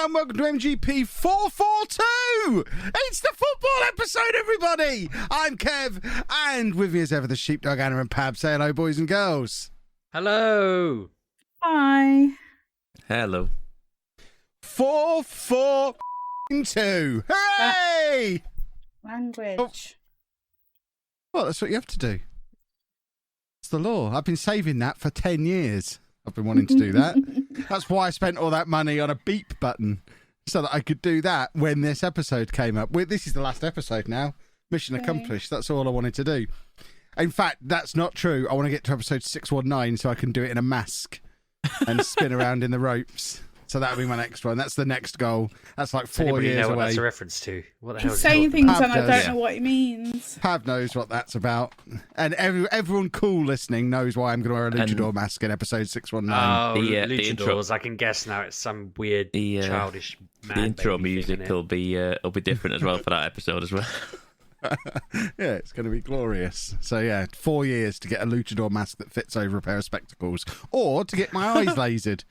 Hello and welcome to MGP442. It's the football episode, everybody. I'm Kev, and with me as ever, the Sheepdog, Anna and Pab. Say hello, boys and girls. Hello. Hi. Hello. 442. Hooray! Language. Well, that's what you have to do. It's the law. I've been saving that for 10 years. I've been wanting to do that. That's why I spent all that money on a beep button, so that I could do that when this episode came up. This is the last episode now. Mission accomplished. That's all I wanted to do. In fact, that's not true. I want to get to episode 619 so I can do it in a mask and spin around in the ropes. So that'll be my next one. That's the next goal. That's like 4 Anybody years know what away. that's a reference to? What the hell He's is it saying called? things Pab and I does. don't know what he means. Pav knows what that's about. And everyone cool listening knows why I'm going to wear a luchador mask in episode 619. Oh, the intro. luchadors. I can guess now. It's some weird, childish man. The intro baby music thing, will be different as well for that episode as well. Yeah, it's going to be glorious. So yeah, 4 years to get a luchador mask that fits over a pair of spectacles, or to get my eyes lasered.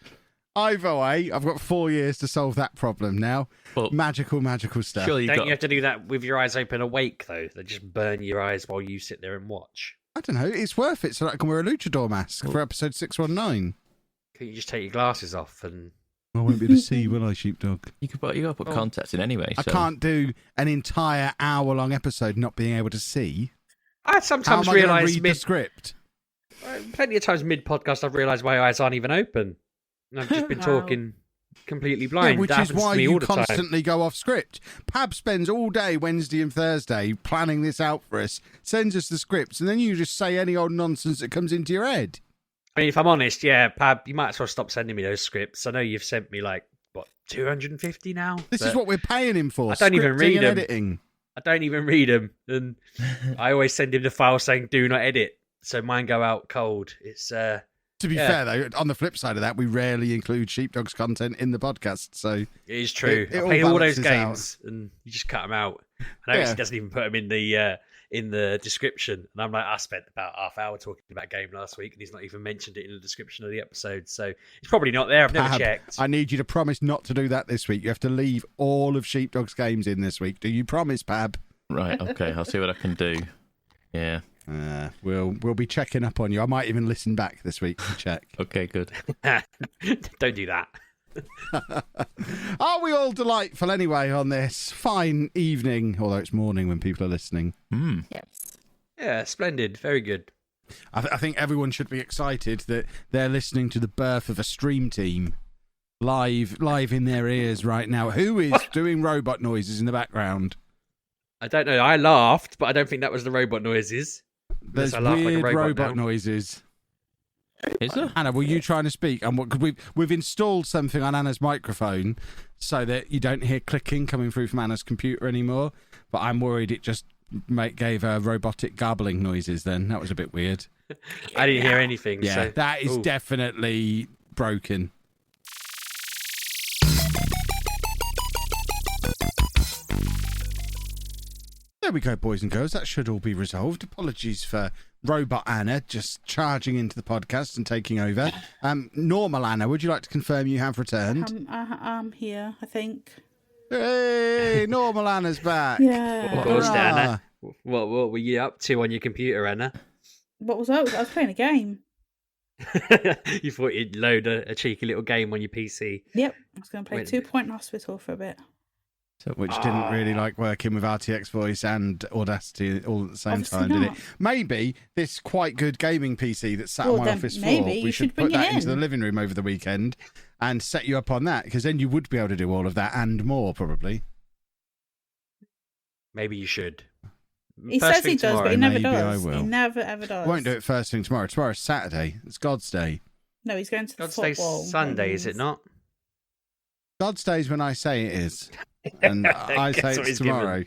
Either way, I've got 4 years to solve that problem now. But magical stuff. surely Don't you have to do that with your eyes open awake, though? They just burn your eyes while you sit there and watch. I don't know. It's worth it so that I can wear a luchador mask for episode 619. Can't you just take your glasses off and... I won't be able to see, will I, Sheepdog? you got to put context in anyway. I So. can't do an entire hour-long episode not being able to see. I How sometimes am I going to realise read the script? plenty of times mid-podcast I've realised my eyes aren't even open. And I've just been Wow. talking completely blind. Yeah, which That is happens why to me you all the time. constantly go off script. Pab spends all day Wednesday and Thursday planning this out for us, sends us the scripts, and then you just say any old nonsense that comes into your head. I mean, if I'm honest, yeah, Pab, you might as well stop sending me those scripts. I know you've sent me, 250 now? This is what we're paying him for. I don't even scripting read and them. editing. I don't even read them. And I always send him the file saying, do not edit. So mine go out cold. It's, To be Yeah. fair, though, on the flip side of that, we rarely include Sheepdog's content in the podcast. So it is true. It I all play all those balances games and you just cut them out. I notice Yeah. he doesn't even put them in the description. And I'm like, I spent about half hour talking about a game last week and he's not even mentioned it in the description of the episode. So it's probably not there. I've never Pab, checked. I need you to promise not to do that this week. You have to leave all of Sheepdog's games in this week. Do you promise, Pab? Right, okay, I'll see what I can do. Yeah. We'll be checking up on you. I might even listen back this week to check. Okay, good. Don't do that. Are we all delightful anyway on this fine evening, although it's morning when people are listening? Yes. Yeah, splendid. Very good. I think everyone should be excited that they're listening to the birth of a stream team live in their ears right now. Who is doing robot noises in the background? I don't know. I laughed, but I don't think that was the robot noises. There's I laugh like a weird robot now. noises. Is there? Anna, were you trying to speak? And we've installed something on Anna's microphone so that you don't hear clicking coming through from Anna's computer anymore. But I'm worried it just gave her robotic garbling noises. Then that was a bit weird. I didn't hear anything. Yeah, So, that is ooh. definitely broken. There we go, boys and girls. That should all be resolved. Apologies for Robot Anna just charging into the podcast and taking over. Normal Anna, would you like to confirm you have returned? I'm here, I think. Hey, Normal Anna's back. Yeah. Of course, Hurrah. Anna. What were you up to on your computer, Anna? What was that? I was playing a game. You thought you'd load a cheeky little game on your PC. Yep. I was going to play Wait. 2 Point Hospital for a bit. Which didn't really like working with RTX voice and Audacity all at the same Obviously time, did it? not. Maybe this quite good gaming PC that's sat Well, on my then office maybe floor, you we should should bring put it that into the in. living room over the weekend and set you up on that, because then you would be able to do all of that and more, probably. Maybe you should. He First says he thing does, but he tomorrow. never Maybe I does. will. He never, ever does. I won't do it first thing tomorrow. Tomorrow's Saturday. It's God's Day. No, he's going to the God's Day football. Sunday, is it not? God's Day is when I say it is. And I Guess say what it's he's given. tomorrow.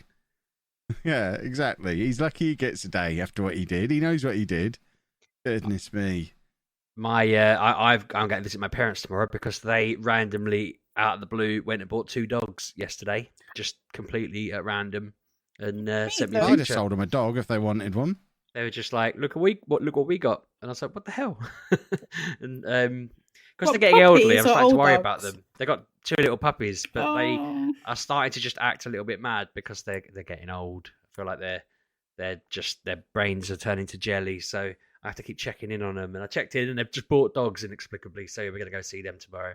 Yeah, exactly. He's lucky he gets a day after what he did. He knows what he did. Goodness me. I'm going to visit my parents tomorrow because they randomly, out of the blue, went and bought 2 dogs yesterday, just completely at random, and sent me a though. I'd have picture. sold him a dog if they wanted one. They were just like, look what we got," and I was like, "What the hell?" And because What, they're getting elderly, I'm puppies or starting to old worry dogs? about them. They got two little puppies, but they Oh. are starting to just act a little bit mad because they're getting old. I feel like their brains are turning to jelly, so I have to keep checking in on them. And I checked in, and they've just bought dogs inexplicably, so we're going to go see them tomorrow.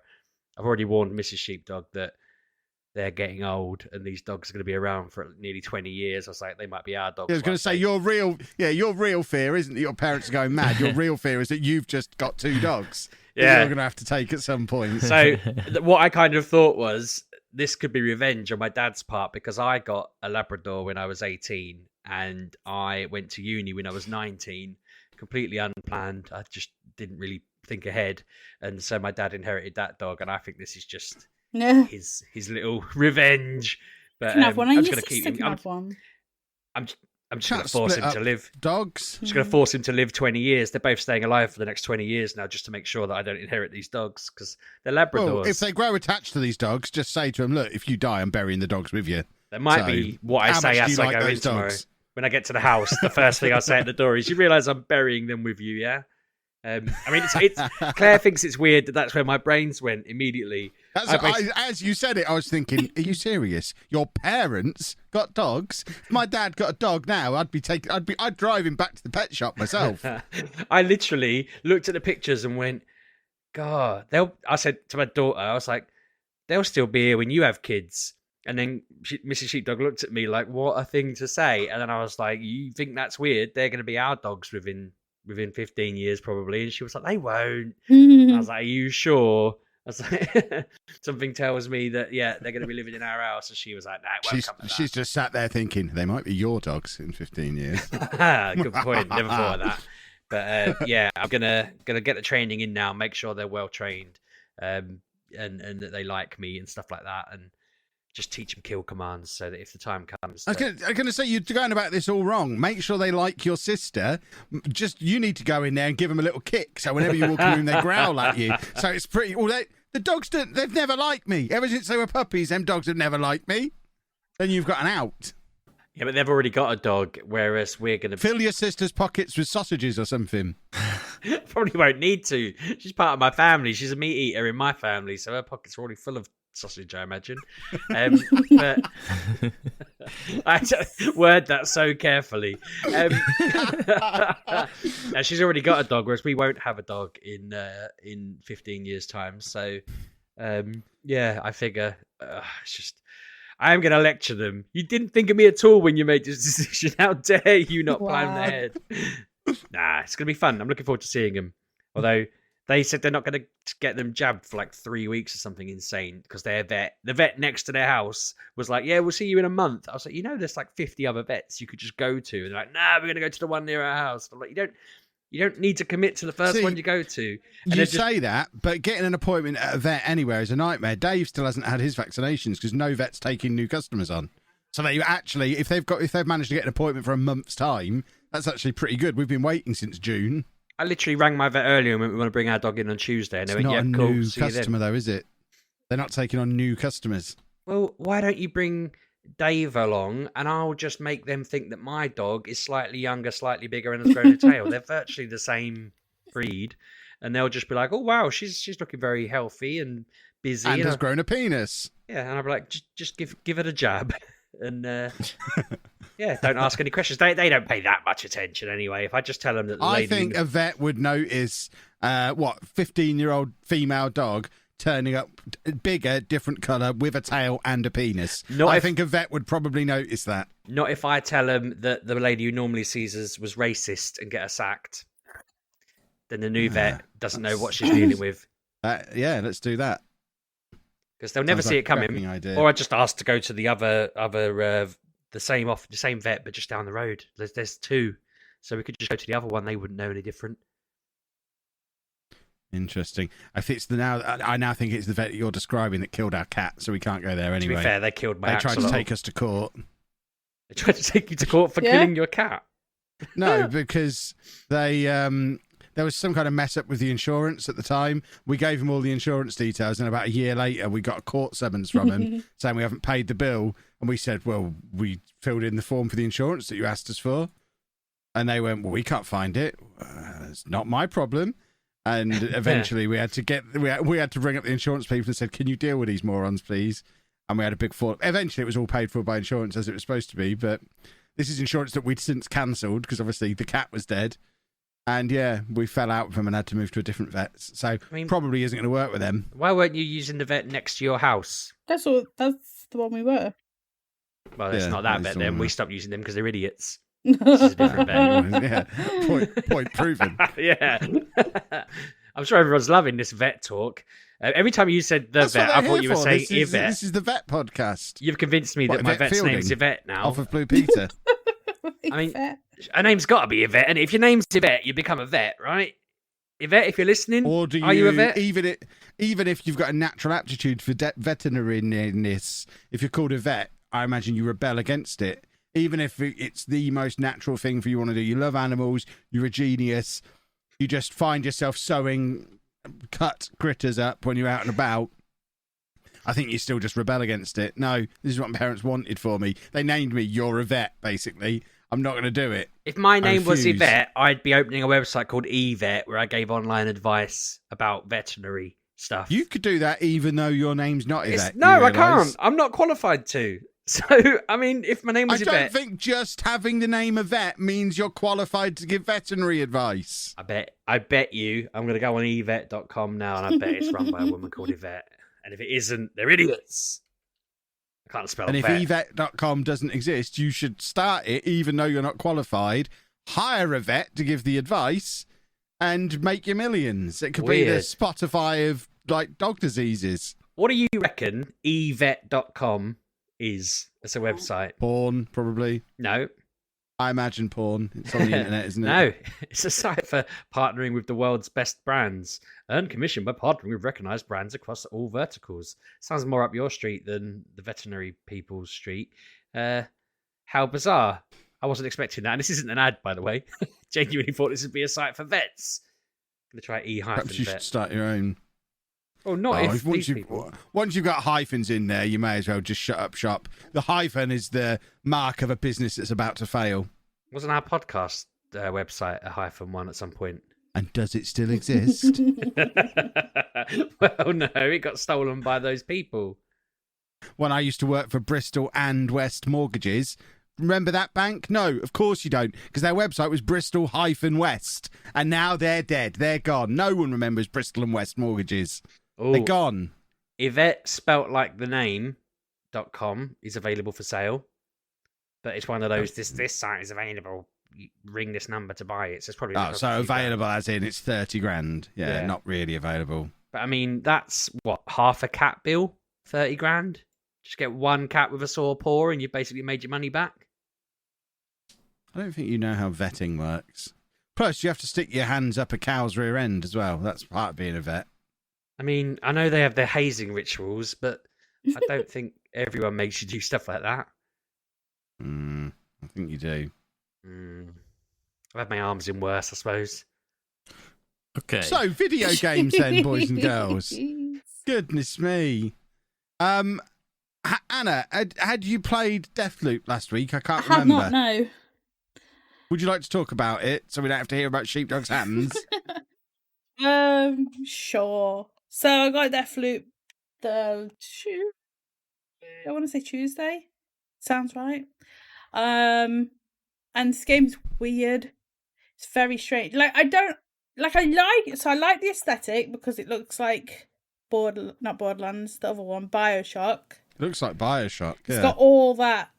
I've already warned Mrs. Sheepdog that they're getting old, and these dogs are going to be around for nearly 20 years. I was like, they might be our dogs. I was going to say, your real fear isn't that your parents are going mad. Your real fear is that you've just got two dogs that Yeah. you're going to have to take at some point. So what I kind of thought was this could be revenge on my dad's part, because I got a Labrador when I was 18 and I went to uni when I was 19, completely unplanned. I just didn't really think ahead. And so my dad inherited that dog, and I think this is just No. his little revenge. But You can have one, I'm and just your going to keep sister him. can have one. I'm just going Can't to force split him to up live. Dogs. I'm just going to force him to live 20 years. They're both staying alive for the next 20 years now, just to make sure that I don't inherit these dogs, because they're Labradors. Well, if they grow attached to these dogs, just say to them, look, if you die, I'm burying the dogs with you. That might So, be what I how say much do as you I like go in those tomorrow. dogs? When I get to the house, the first thing I say at the door is, "You realise I'm burying them with you, yeah?" I mean, it's Claire thinks it's weird that that's where my brains went immediately. As you said it, I was thinking, are you serious? Your parents got dogs? If my dad got a dog now, I'd drive him back to the pet shop myself. I literally looked at the pictures and went, God, I said to my daughter, I was like, they'll still be here when you have kids. And then Mrs. Sheepdog looked at me like, what a thing to say. And then I was like, you think that's weird? They're going to be our dogs within 15 years probably. And she was like, they won't. I was like, are you sure? I was like, something tells me that, yeah, they're going to be living in our house. And she was like, nah, it won't come to that. She's just sat there thinking, they might be your dogs in 15 years. Good point. Never thought of that. But yeah, I'm gonna get the training in now. Make sure they're well trained, and that they like me and stuff like that, and just teach them kill commands so that if the time comes. I was going to say, you're going about this all wrong. Make sure they like your sister. You need to go in there and give them a little kick. So whenever you walk in the room, they growl at you. So it's pretty. Well, the dogs they've never liked me. Ever since they were puppies, them dogs have never liked me. Then you've got an out. Yeah, but they've already got a dog, whereas we're going to Fill your sister's pockets with sausages or something. probably won't need to. She's part of my family. She's a meat eater in my family, so her pockets are already full of sausage, I imagine. But I word that so carefully. Now, she's already got a dog, whereas we won't have a dog in 15 years' time. So, yeah, I figure it's just. I am going to lecture them. You didn't think of me at all when you made this decision. How dare you not plan ahead? Nah, it's going to be fun. I'm looking forward to seeing them. Although they said they're not going to get them jabbed for like 3 weeks or something insane, because the vet next to their house was like, yeah, we'll see you in a month. I was like, there's like 50 other vets you could just go to. And they're like, nah, we're going to go to the one near our house. I'm like, you don't need to commit to the first one you go to. And you say that, but getting an appointment at a vet anywhere is a nightmare. Dave still hasn't had his vaccinations because no vet's taking new customers on. So they actually, if they've managed to get an appointment for a month's time, that's actually pretty good. We've been waiting since June. I literally rang my vet earlier and went, we want to bring our dog in on Tuesday. And they went, Not yeah, a cool. new See you then. customer though, is it? They're not taking on new customers. Well, why don't you bring Dave along, and I'll just make them think that my dog is slightly younger, slightly bigger, and has grown a tail. They're virtually the same breed, and they'll just be like, "Oh wow, she's looking very healthy and busy, And has grown a penis." Yeah, and I'll be like, "Just give it a jab," and yeah, don't ask any questions. They don't pay that much attention anyway. If I just tell them that, I think a vet would notice 15-year-old female dog turning up bigger, different colour, with a tail and a penis. I think a vet would probably notice that. Not if I tell them that the lady who normally sees us was racist and get her sacked. Then the new vet doesn't know what she's dealing with. Yeah, let's do that. Because they'll never see it coming. Or I just ask to go to the the same vet, but just down the road. There's two, so we could just go to the other one. They wouldn't know any different. Interesting. I now think it's the vet you're describing that killed our cat, so we can't go there anyway. To be fair, they killed my They tried to take us to court. They tried to take you to court for killing your cat? No, because they there was some kind of mess up with the insurance at the time. We gave them all the insurance details, and about a year later, we got a court summons from them saying we haven't paid the bill. And we said, well, we filled in the form for the insurance that you asked us for. And they went, well, we can't find it. It's not my problem. And eventually we had to bring up the insurance people and said, can you deal with these morons, please? And we had a big fall. Eventually it was all paid for by insurance as it was supposed to be, but this is insurance that we'd since cancelled because obviously the cat was dead. And yeah, we fell out with them and had to move to a different vet. So probably isn't going to work with them. Why weren't you using the vet next to your house? That's the one we were. Well, it's not that vet then. We stopped using them because they're idiots. This is a different vet. Yeah, point proven. Yeah. I'm sure everyone's loving this vet talk. Every time you said the That's vet, what I they're thought here you were for. saying Yvette. This is the vet podcast. You've convinced me that my Yvette vet's name is Fielding? Yvette now. Off of Blue Peter. I mean, a name's got to be Yvette, and if your name's Yvette, you become a vet, right? Yvette, if you're listening, Or do are you a vet? Even if you've got a natural aptitude for veterinariness, if you're called a vet, I imagine you rebel against it. Even if it's the most natural thing for you want to do. You love animals, you're a genius, you just find yourself sewing cut critters up when you're out and about. I think you still just rebel against it. No, this is what my parents wanted for me. They named me, you're a vet, basically. I'm not going to do it. If my name was Yvette, I'd be opening a website called eVet where I gave online advice about veterinary stuff. You could do that even though your name's not Yvette. No, I can't. I'm not qualified to. So, I mean, if my name was Yvette... I don't think just having the name Yvette means you're qualified to give veterinary advice. I bet you, I'm going to go on evet.com now, and I bet it's run by a woman called Yvette. And if it isn't, they're idiots. I can't spell And if vet. evet.com doesn't exist, you should start it even though you're not qualified, hire a vet to give the advice, and make your millions. It could be the Spotify of, like, dog diseases. What do you reckon evet.com is as a website? Porn, probably. No. I imagine porn. It's on the internet, isn't it? No, it's a site for partnering with the world's best brands. Earn commission by partnering with recognised brands across all verticals. Sounds more up your street than the veterinary people's street. How bizarre. I wasn't expecting that. And this isn't an ad, by the way. Genuinely thought this would be a site for vets. I'm going to try E-vet. Perhaps you should start your own. Oh, not if once these people... Once you've got hyphens in there, you may as well just shut up shop. The hyphen is the mark of a business that's about to fail. Wasn't our podcast website a hyphen one at some point? And does it still exist? Well, no, it got stolen by those people. When I used to work for Bristol and West Mortgages, remember that bank? No, of course you don't, because their website was Bristol-West, and now they're dead. They're gone. No one remembers Bristol and West Mortgages. Ooh. They're gone. Yvette, spelt like the name.com, is available for sale. But it's one of those, this site is available. You ring this number to buy it. So it's probably... so available as in it's 30 grand. Yeah, not really available. But I mean, that's, what, half a cat bill? 30 grand? Just get one cat with a sore paw and you've basically made your money back? I don't think you know how vetting works. Plus, you have to stick your hands up a cow's rear end as well. That's part of being a vet. I mean, I know they have their hazing rituals, but I don't think everyone makes you do stuff like that. I think you do. I've had my arms in worse, I suppose. Okay. So, video games then, boys and girls. Goodness me. Anna, had you played Deathloop last week? I can't remember. Not, no. Would you like to talk about it so we don't have to hear about Sheepdog's hands? Sure. So I got Deathloop I want to say Tuesday. Sounds right. And this game's weird. It's very strange. I like the aesthetic because it looks like not Borderlands, the other one, BioShock. It looks like BioShock, yeah. It's got all that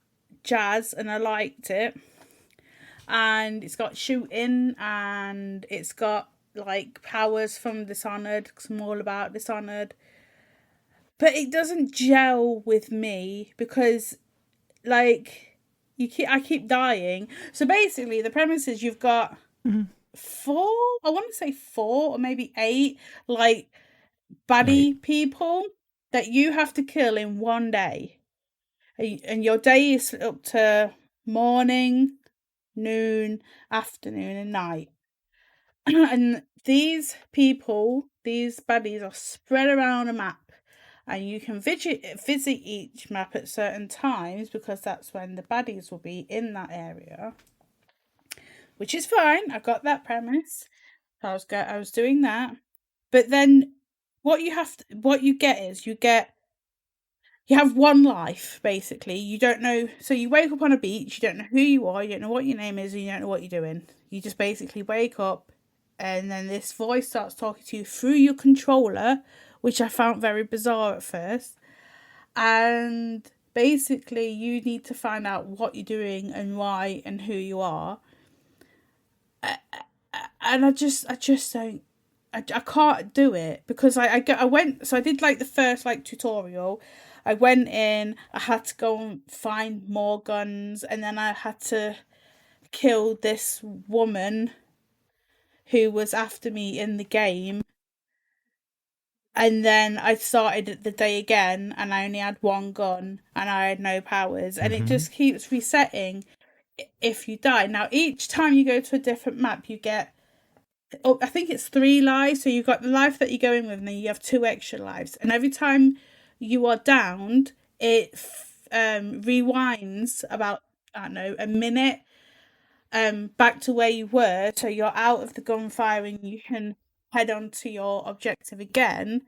jazz and I liked it. And it's got shooting and it's got like powers from Dishonored because I'm all about Dishonored. But it doesn't gel with me because like I keep dying. So basically the premise is you've got 4 or maybe 8 like baddie people that you have to kill in one day. And your day is split up to morning, noon, afternoon and night. And these baddies are spread around a map. And you can visit each map at certain times because that's when the baddies will be in that area. Which is fine. I got that premise. I was doing that, but then what you get is you have one life basically. You don't know, so you wake up on a beach. You don't know who you are. You don't know what your name is. And you don't know what you're doing. You just basically wake up, and then this voice starts talking to you through your controller, which I found very bizarre at first. And basically, you need to find out what you're doing and why and who you are. And I just don't. I can't do it because I went. So I did like the first like tutorial. I went in. I had to go and find more guns, and then I had to kill this woman who was after me in the game. And then I started the day again, and I only had one gun, and I had no powers, and it just keeps resetting if you die. Now, each time you go to a different map, you get, I think it's 3 lives, so you've got the life that you go in with, and then you have 2 extra lives. And every time you are downed, it rewinds about, I don't know, a minute back to where you were, so you're out of the gunfire and you can head on to your objective again.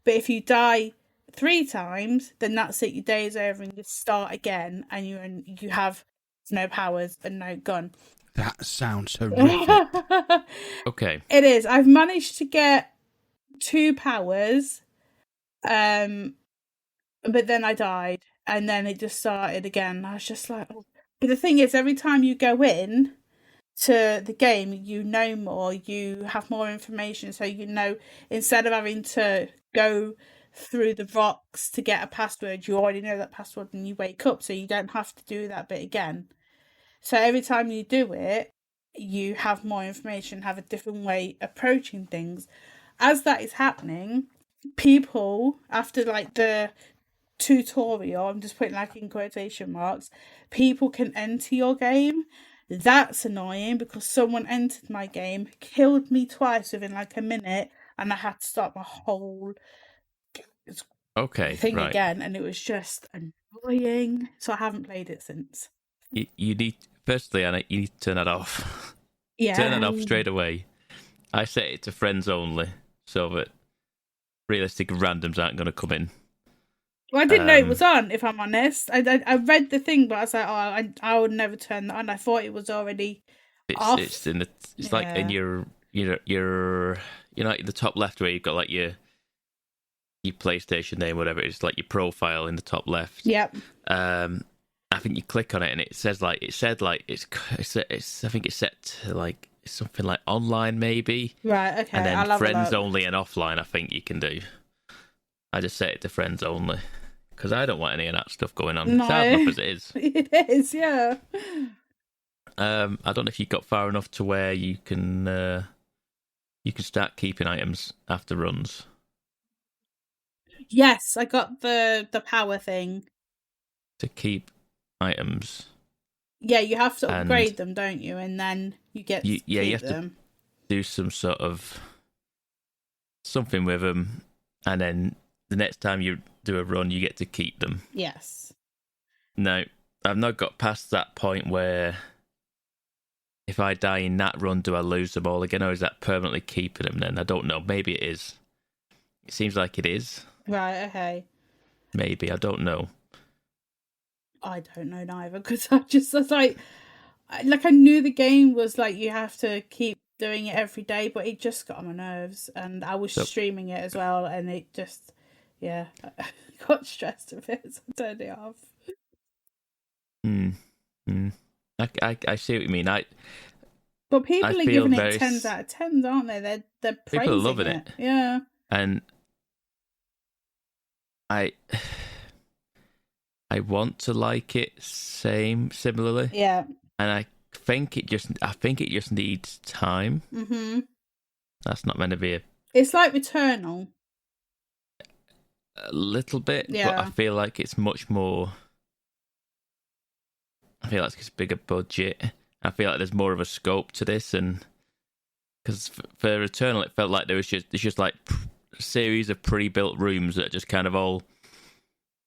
But if you die 3 times, then that's it, your day is over and you start again, and you have no powers and no gun. That sounds horrific. Okay. It is. I've managed to get 2 powers, but then I died, and then it just started again. I was just like, oh. But the thing is, every time you go in to the game, you know more, you have more information, so you know, instead of having to go through the rocks to get a password, you already know that password and you wake up, so you don't have to do that bit again. So every time you do it, you have more information, have a different way approaching things. As that is happening, people, after like the tutorial, I'm just putting like in quotation marks, people can enter your game. That's annoying because someone entered my game, killed me twice within like a minute, and I had to start my whole thing again, and it was just annoying. So I haven't played it since. You need, firstly, Anna, you need to turn that off. Yeah. Turn it off straight away. I set it to friends only so that realistic randoms aren't going to come in. Well, I didn't know it was on, if I'm honest. I read the thing, but I was like, oh, I would never turn that on. I thought it was already off. It's in the, it's like in your like the top left where you've got like your PlayStation name, whatever. It's like your profile in the top left. Yep. I think you click on it and it says like it's I think it's set to like something like online maybe. Right. Okay. And then friends only and offline. I think you can do. I just set it to friends only because I don't want any of that stuff going on. No. It's hard enough as it is. It is, yeah. I don't know if you got far enough to where you can start keeping items after runs. Yes, I got the power thing. To keep items. Yeah, you have to upgrade them, don't you? And then you get to keep you have them. To do some sort of something with them, and then the next time you do a run, you get to keep them. Yes. No, I've not got past that point where if I die in that run, do I lose them all again, or is that permanently keeping them then? I don't know. Maybe it is. It seems like it is. Right, okay. Maybe, I don't know. I don't know neither, because I was like I knew the game was like you have to keep doing it every day, but it just got on my nerves, and I was streaming it as well, and it just, I got stressed a bit, so I turned it off. I see what you mean. But people are giving it 10s out of 10s, aren't they? They're praising people are loving it. Yeah. And I want to like it similarly. Yeah. And I think it just needs time. Mm-hmm. That's not meant to be It's like Returnal. A little bit, yeah. But I feel like it's much more. I feel like it's a bigger budget. I feel like there's more of a scope to this, and because for Returnal, it felt like there's just like a series of pre-built rooms that are just kind of all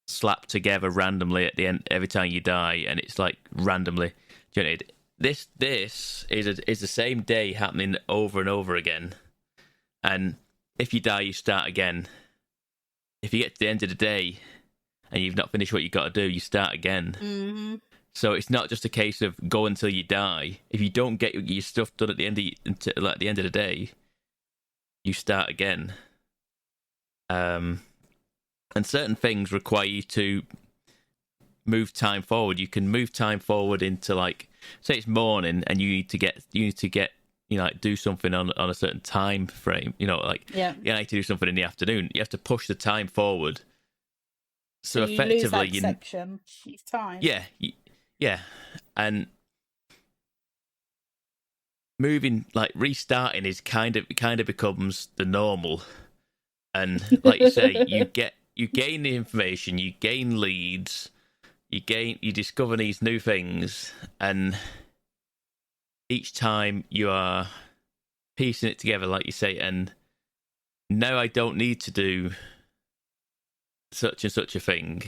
slapped together randomly at the end every time you die, and it's like randomly generated. this is the same day happening over and over again. And if you die, you start again. If you get to the end of the day and you've not finished what you've got to do, you start again. Mm-hmm. So it's not just a case of go until you die. If you don't get your stuff done at the end of the day, you start again. And certain things require you to move time forward. You can move time forward into, like, say it's morning and you need to get like do something on a certain time frame. You need to do something in the afternoon. You have to push the time forward. So you effectively, lose that section of time. Yeah, and moving, like restarting, is kind of becomes the normal. And like you say, you gain the information, you gain leads, you discover these new things, and each time you are piecing it together, like you say, and now I don't need to do such and such a thing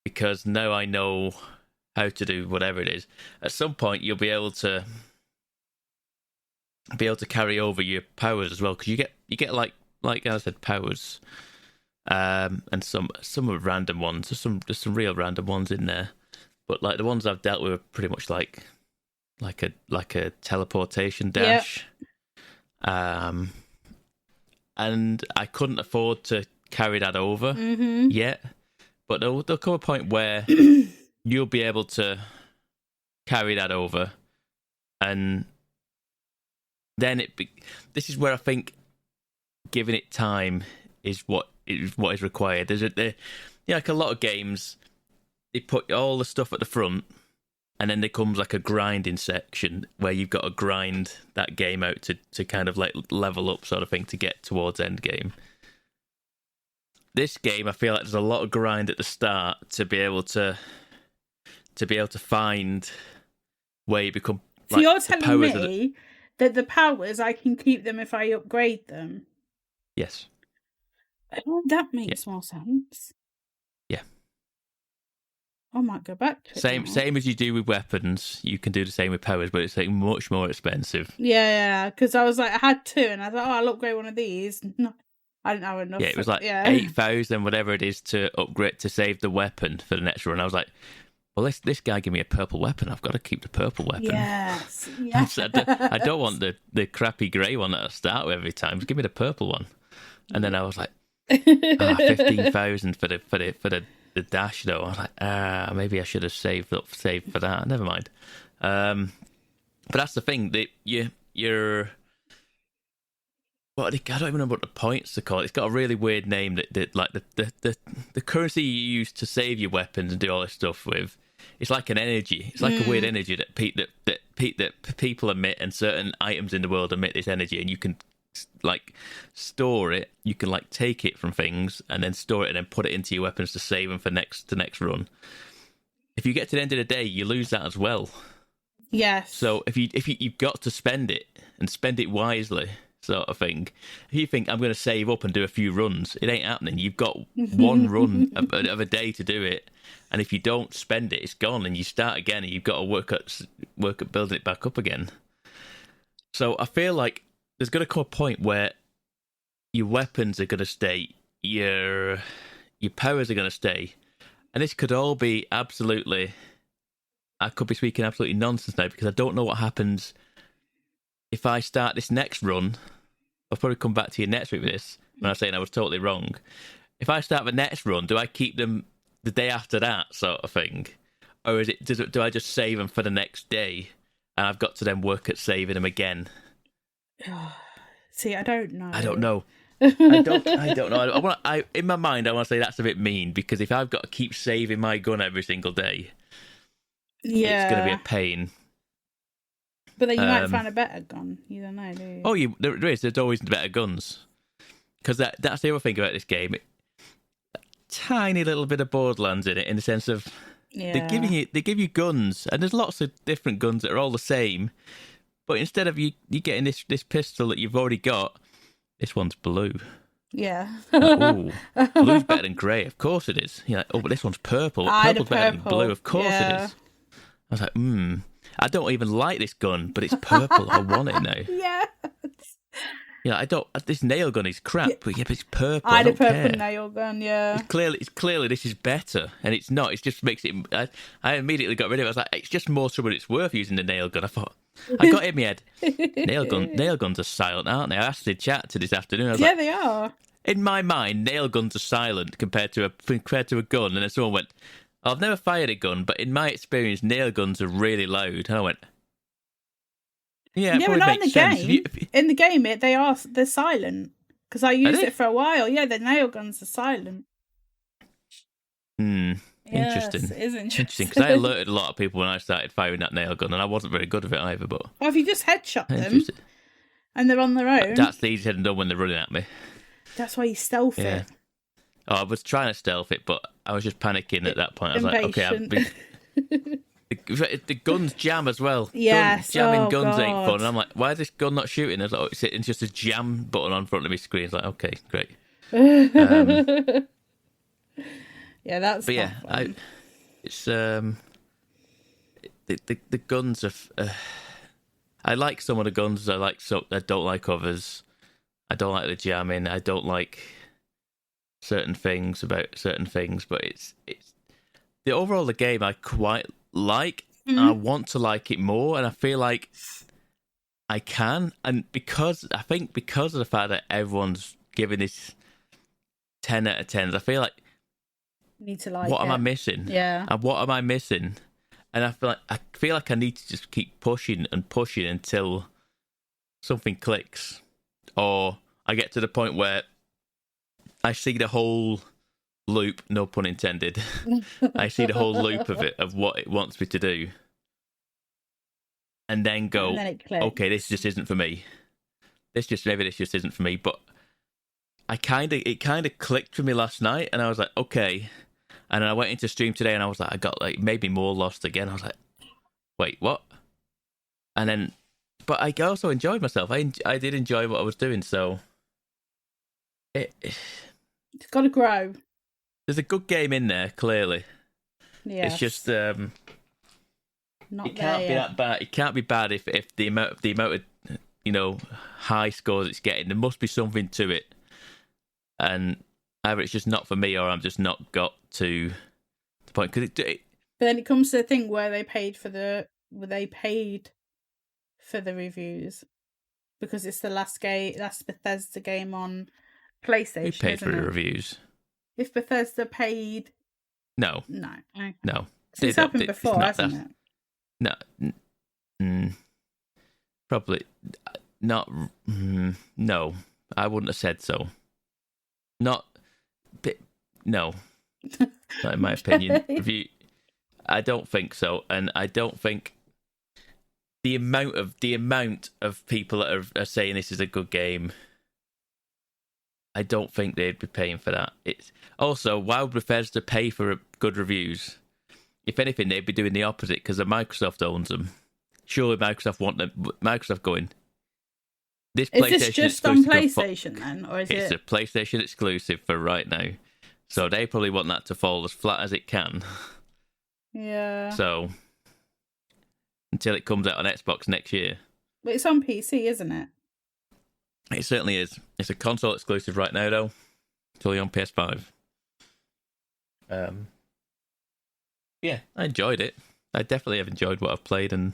because now I know how to do whatever it is. At some point, you'll be able to carry over your powers as well, because you get like I said, powers, and some are random ones. There's some real random ones in there, but like the ones I've dealt with are pretty much like a teleportation dash. Yep. And I couldn't afford to carry that over yet, but there'll come a point where you'll be able to carry that over, and then this is where I think giving it time is what is required. Like a lot of games, they put all the stuff at the front, and then there comes like a grinding section where you've got to grind that game out to kind of like level up, sort of thing, to get towards end game. This game, I feel like there's a lot of grind at the start to be able to find where you become. So you're telling me that the powers, I can keep them if I upgrade them? Yes. Oh, that makes more sense. Yeah. I might go back to it. Same as you do with weapons, you can do the same with powers, but it's like much more expensive. Yeah, because I was like, I had two, and I thought, I'll upgrade one of these. No, I didn't have enough. Yeah, it was like 8,000, whatever it is, to upgrade to save the weapon for the next run. I was like, well, this guy gave me a purple weapon. I've got to keep the purple weapon. Yes. I don't want the crappy grey one that I start with every time. Just give me the purple one. And then I was like, 15,000 for the dash though. I was like, maybe I should have saved for that. Never mind. But that's the thing, that you're I don't even remember what the points are called. It's got a really weird name that like the currency you use to save your weapons and do all this stuff with. It's like an energy. It's like a weird energy that people emit, and certain items in the world emit this energy, and you can like store it. You can like take it from things and then store it and then put it into your weapons to save them for the next run. If you get to the end of the day, you lose that as well. Yes. So if you've got to spend it, and spend it wisely, sort of thing. If you think I'm going to save up and do a few runs, it ain't happening. You've got one run of a day to do it, and if you don't spend it, it's gone, and you start again, and you've got to work at building it back up again. So I feel like there's going to come a point where your weapons are going to stay, your powers are going to stay, and this could all be absolutely. I could be speaking absolutely nonsense now, because I don't know what happens if I start this next run. I'll probably come back to you next week with this, when I was saying I was totally wrong. If I start the next run, do I keep them the day after that, sort of thing? Or do I just save them for the next day, and I've got to then work at saving them again? See, I don't know. I don't know. I don't know. In my mind, I want to say that's a bit mean, because if I've got to keep saving my gun every single day, it's going to be a pain. But then you might find a better gun. You don't know, do you? Oh, there is. There's always better guns. Because that's the other thing about this game. A tiny little bit of Borderlands in it, in the sense of they give you guns, and there's lots of different guns that are all the same. But instead of you getting this pistol that you've already got, this one's blue. Yeah. Like, blue's better than grey. Of course it is. You're like, oh, but this one's purple. Purple's better than blue. Of course it is. I was like, I don't even like this gun, but it's purple. I want it now. Yeah. I don't. This nail gun is crap, but it's purple. I I had a don't purple care. nail gun, yeah. It's clearly this is better, and it's not. It just makes it. I immediately got rid of it. I was like, it's just more trouble. It's worth using the nail gun. I thought. I got it in my head. Nail guns are silent, aren't they? I asked the chat to this afternoon. I was like, they are. in my mind, nail guns are silent compared to a gun. And then someone went, oh, I've never fired a gun, but in my experience, nail guns are really loud. And I went, yeah, But not in the sense. game. In the game, they're silent because I used it for a while. Yeah, the nail guns are silent. Interesting. Yes, it is interesting. Because I alerted a lot of people when I started firing that nail gun, and I wasn't very good at it either. But Well, if you just headshot them and they're on their own, that's easier than done when they're running at me. that's why you stealth it. Oh, I was trying to stealth it, but I was just panicking at that point. I was like, okay, the guns jam as well. Yes, jamming guns ain't God. fun. And I'm like, why is this gun not shooting? I was like, it's just a jam button on front of my screen. It's like, okay, great. Yeah, that's. But yeah, not fun. it's the guns are. I like some of the guns. I don't like others. I don't like the jamming. I don't like certain things about certain things. But it's the overall the game I quite like. Mm-hmm. I want to like it more, and I feel like I can. And because of the fact that everyone's giving this 10 out of 10s, I feel like. Need to like what it. am I missing? Yeah. And what am I missing? And I feel like I need to just keep pushing and pushing until something clicks, or I get to the point where I see the whole loop. No pun intended. I see the whole loop of it, of what it wants me to do, and then go, And then it clicks. okay, this just isn't for me. Maybe this just isn't for me. But it kind of clicked for me last night, and I was like, okay. And then I went into stream today, and I was like, I got like maybe more lost again. I was like, wait, what? And then, but I also enjoyed myself. I did enjoy what I was doing. So It's got to grow. there's a good game in there. Clearly, Yeah. it's just Not it can't be that bad. It can't be bad if the amount of high scores it's getting. There must be something to it, and either it's just not for me, or I'm just not got to the point. Because But then it comes to the thing where they paid for the reviews because it's the last Bethesda game on PlayStation. who paid for isn't the it? reviews? If Bethesda paid, No, okay. no. It's happened before, hasn't it? No, probably not. No, I wouldn't have said so. Not in my opinion. Review. I don't think so, and I don't think the amount of people that are saying this is a good game. I don't think they'd be paying for that. It's also, why would Bethesda pay for good reviews? If anything, they'd be doing the opposite because Microsoft owns them. Surely Microsoft going. This Is PlayStation this just on exclusive PlayStation then, or is it's it? a PlayStation exclusive for right now, so they probably want that to fall as flat as it can. Yeah. So until it comes out on Xbox next year, But it's on PC, isn't it? it certainly is. It's a console exclusive right now, though. It's only on PS5. Yeah, I enjoyed it. I definitely have enjoyed what I've played, and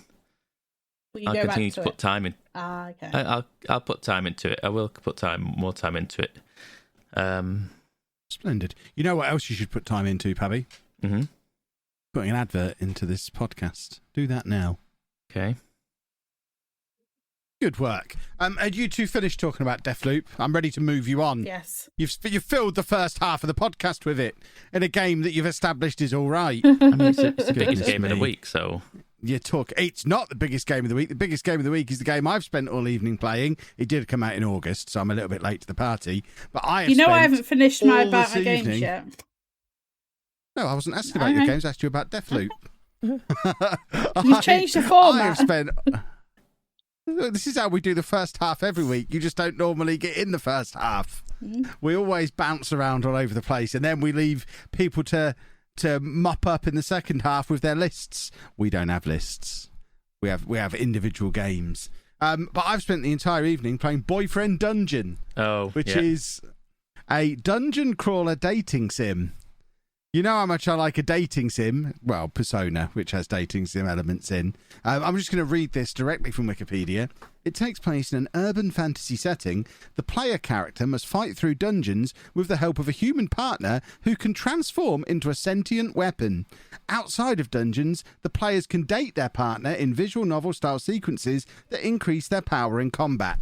Will you I'll go continue back to to put it? time in. Ah, okay. I'll put time into it. I will put more time into it. Splendid. You know what else you should put time into, Pabby? Mm-hmm. Putting an advert into this podcast. Do that now. Okay. Good work. Had you two finished talking about Deathloop? I'm ready to move you on. Yes. You've filled the first half of the podcast with it in a game that you've established is all right. I mean, it's the biggest Goodness game of the me. week, so It's not the biggest game of the week. The biggest game of the week is the game I've spent all evening playing. It did come out in August, so I'm a little bit late to the party. But I haven't finished my all about this my games evening- yet. No, I wasn't asking about your Okay. games. I asked you about Deathloop. You've changed the format. I have spent. This is how we do the first half every week. You just don't normally get in the first half. We always bounce around all over the place, and then we leave people to mop up in the second half with their lists. We don't have lists. We have individual games. But I've spent the entire evening playing Boyfriend Dungeon, which is a dungeon crawler dating sim. You know how much I like a dating sim? Well, Persona, which has dating sim elements in. I'm just going to read this directly from Wikipedia. It takes place in an urban fantasy setting. The player character must fight through dungeons with the help of a human partner who can transform into a sentient weapon. Outside of dungeons, the players can date their partner in visual novel-style sequences that increase their power in combat.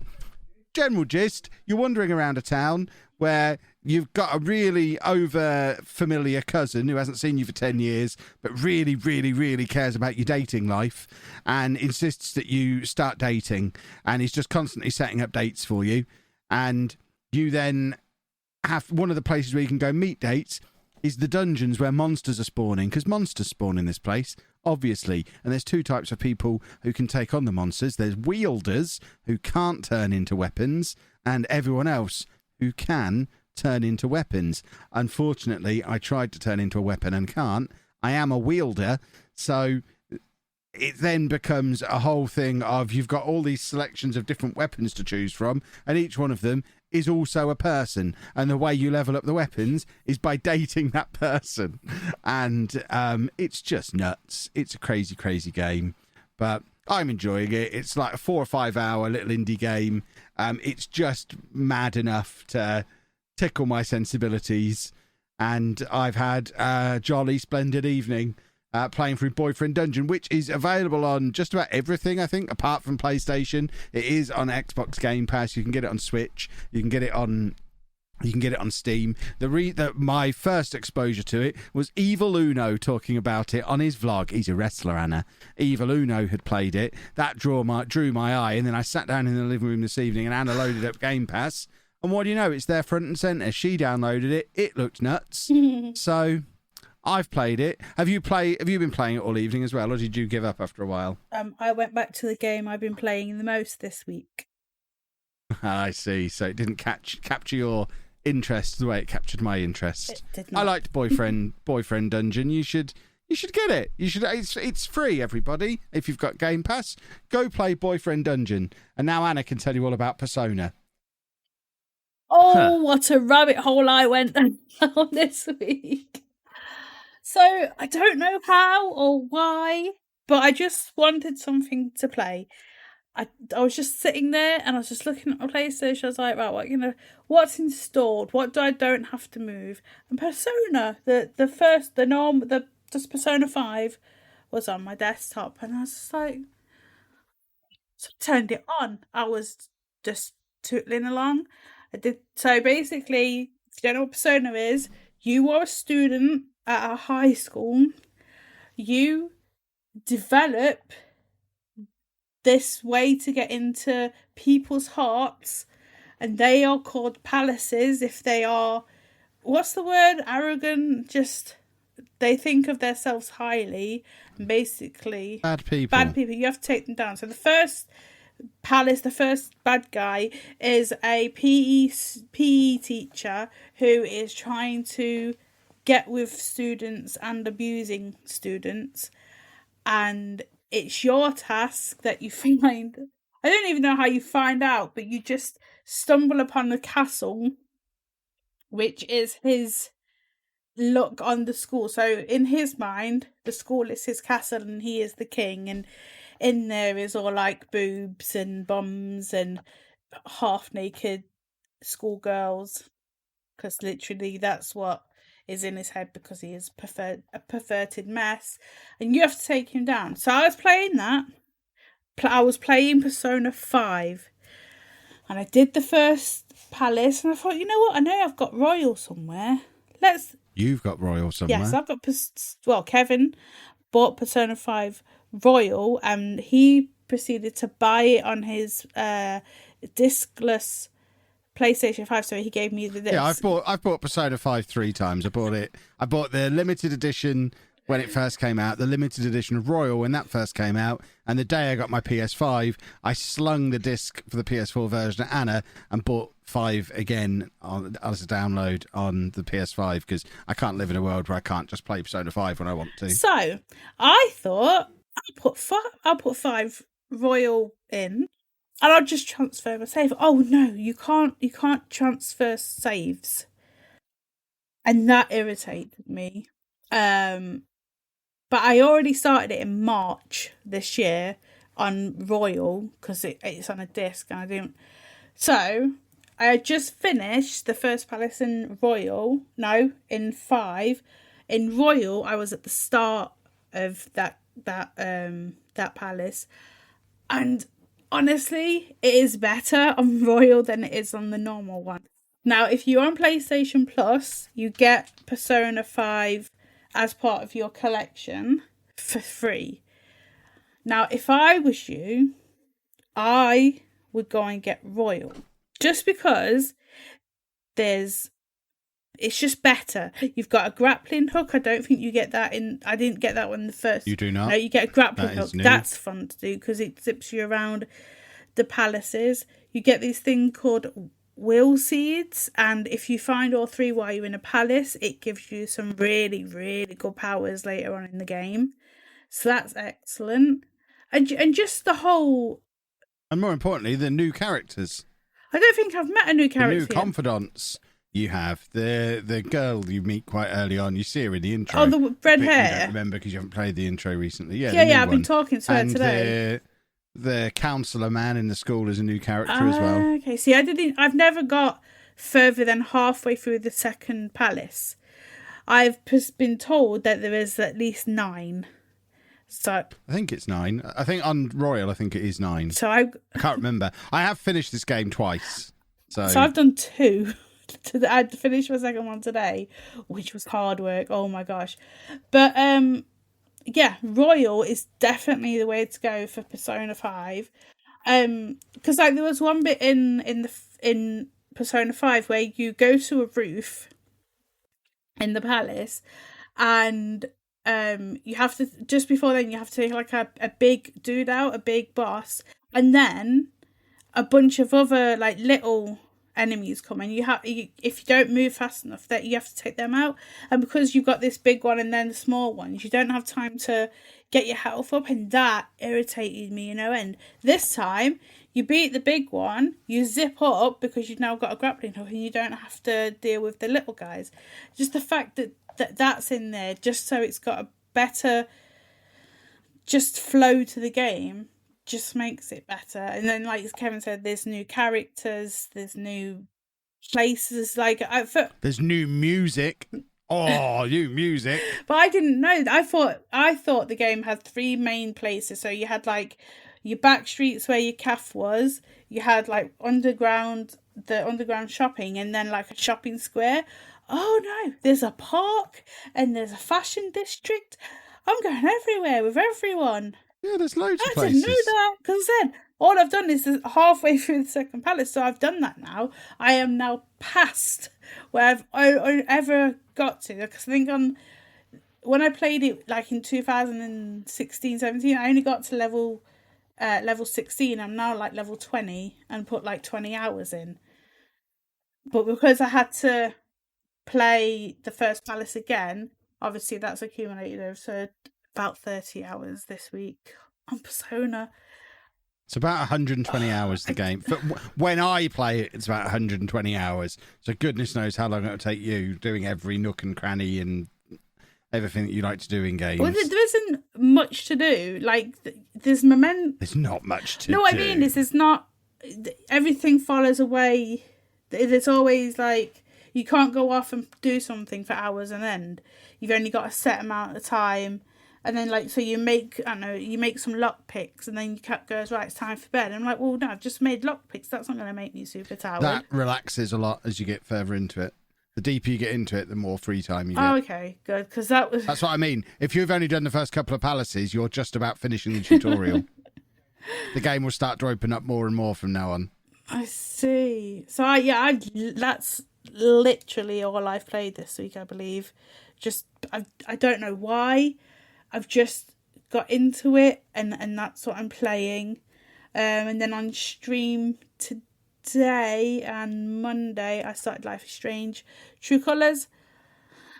General gist, you're wandering around a town where you've got a really over-familiar cousin who hasn't seen you for 10 years, but really, really, really cares about your dating life and insists that you start dating. And he's just constantly setting up dates for you. And you then have one of the places where you can go meet dates is the dungeons where monsters are spawning, because monsters spawn in this place, obviously. And there's two types of people who can take on the monsters. There's wielders who can't turn into weapons, and everyone else who can turn into weapons. Unfortunately, I tried to turn into a weapon and can't. I am a wielder, so it then becomes a whole thing of you've got all these selections of different weapons to choose from, and each one of them is also a person, and the way you level up the weapons is by dating that person. And it's just nuts. It's a crazy, crazy game, but I'm enjoying it. It's like a 4 or 5 hour little indie game. It's just mad enough to tickle my sensibilities, and I've had a jolly, splendid evening playing through Boyfriend Dungeon, which is available on just about everything, I think, apart from PlayStation. It is on Xbox Game Pass. You can get it on Switch. You can get it on Steam. My first exposure to it was Evil Uno talking about it on his vlog. He's a wrestler, Anna. Evil Uno had played it. That drew my eye, and then I sat down in the living room this evening, and Anna loaded up Game Pass. And what do you know? It's there front and centre. She downloaded it. It looked nuts. So I've played it. Have you been playing it all evening as well, or did you give up after a while? I went back to the game I've been playing the most this week. I see. So it didn't capture your interest the way it captured my interest. It did not. I liked Boyfriend Dungeon. You should get it. You should. It's free, everybody. If you've got Game Pass, go play Boyfriend Dungeon. And now Anna can tell you all about Persona. Oh, what a rabbit hole I went down this week. So I don't know how or why, but I just wanted something to play. I was just sitting there and I was just looking at my PlayStation. I was like, right, what's installed? What do I don't have to move? And Persona, just Persona 5 was on my desktop, and I was just like, so I turned it on. I was just tootling along. So basically, if you don't know what Persona is, you are a student at a high school. You develop this way to get into people's hearts, and they are called palaces if they are, what's the word, arrogant, just they think of themselves highly, and basically bad people, you have to take them down. So the first palace, the first bad guy is a PE teacher who is trying to get with students and abusing students, and it's your task that you find. I don't even know how you find out, but you just stumble upon the castle, which is his look on the school. So in his mind, the school is his castle and he is the king, and in there is all like boobs and bums and half-naked schoolgirls, because literally that's what is in his head, because he is a perverted mess, and you have to take him down. So I was playing that. I was playing Persona 5, and I did the first palace, and I thought, you know what? I know I've got Royal somewhere. You've got Royal somewhere. Yes, I've got. Kevin bought Persona 5 Royal, and he proceeded to buy it on his discless PlayStation 5, so he gave me the disc. Yeah, I've bought Persona 5 3 times. I bought the limited edition when it first came out, the limited edition of Royal when that first came out, and the day I got my PS5, I slung the disc for the PS4 version at Anna and bought 5 again as a download on the PS5, because I can't live in a world where I can't just play Persona 5 when I want to. So I thought I'll put 5 royal in, and I'll just transfer my save. Oh no, you can't transfer saves, and that irritated me. But I already started it in March this year on royal because it's on a disc, and I didn't. So I had just finished the first palace in royal. No, in 5. In royal, I was at the start of that palace, and honestly, it is better on royal than it is on the normal one. Now, if you're on PlayStation Plus, you get Persona 5 as part of your collection for free. Now, if I was you, I would go and get royal, just because it's just better. You've got a grappling hook. I don't think you get that in. I didn't get that one the first. You do not? No, you get a grappling hook. New. That's fun to do because it zips you around the palaces. You get this thing called will seeds, and if you find all 3 while you're in a palace, it gives you some really, really good powers later on in the game. So that's excellent. And just the whole... And more importantly, the new characters. I don't think I've met a new character The new confidants. You have the girl you meet quite early on. You see her in the intro. Oh, the red hair. You don't remember because you haven't played the intro recently. Yeah, I've been talking to her today. The counsellor man in the school is a new character as well. Okay, see, I've never got further than halfway through the second palace. I've been told that there is at least 9. So I think it's 9. I think on Royal, I think it is 9. So I can't remember. I have finished this game twice. So I've done 2. I had to finish my second one today, which was hard work. Oh my gosh. But yeah, royal is definitely the way to go for Persona 5. Because like there was one bit in Persona 5 where you go to a roof in the palace, and you have to, just before then you have to take like a big dude out, a big boss, and then a bunch of other like little enemies come, and if you don't move fast enough, that you have to take them out. And because you've got this big one and then the small ones, you don't have time to get your health up, and that irritated me, and this time you beat the big one, you zip up because you've now got a grappling hook, and you don't have to deal with the little guys. Just the fact that's in there, just so it's got a better just flow to the game, just makes it better. And then, like Kevin said, there's new characters, there's new places, there's new music. Oh, new music. But I didn't know. I thought the game had 3 main places. So you had like your back streets where your calf was, you had like the underground shopping, and then like a shopping square. Oh no, there's a park and there's a fashion district. I'm going everywhere with everyone. Yeah, there's loads of places. I didn't know that, because then all I've done is halfway through the second palace, so I've done that now. I am now past where I've ever got to, because I think when I played it like in 2016, 17, I only got to level 16. I'm now like level 20 and put like 20 hours in. But because I had to play the first palace again, obviously that's accumulated over to about 30 hours this week on Persona. It's about 120 hours the game. But when I play it, it's about 120 hours. So goodness knows how long it'll take you doing every nook and cranny and everything that you like to do in games. Well, there isn't much to do. Like, there's moment. There's not much to do. No, what I mean is there's not... Everything follows away. There's always, like... You can't go off and do something for hours on end. You've only got a set amount of time. And then, like, so you make some lock picks, and then your cat goes, right, it's time for bed. And I'm like, well, no, I've just made lock picks. That's not going to make me super tired. That relaxes a lot as you get further into it. The deeper you get into it, the more free time you get. Oh, okay, good, because that's what I mean. If you've only done the first couple of palaces, you're just about finishing the tutorial. The game will start to open up more and more from now on. I see. So, that's literally all I've played this week, I believe. I don't know why. I've just got into it, and that's what I'm playing. And then on stream today and Monday, I started Life is Strange True Colours.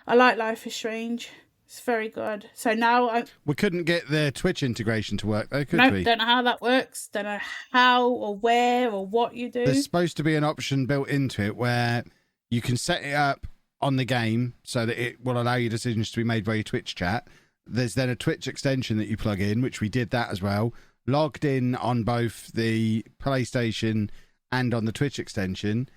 I like Life is Strange, It's very good. So now We couldn't get the Twitch integration to work, though, could we? don't know how that works. Don't know how or where or what you do. There's supposed to be an option built into it where you can set it up on the game so that it will allow your decisions to be made by your Twitch chat. There's then a Twitch extension that you plug in, which we did that as well. Logged in on both the PlayStation and on the Twitch extension.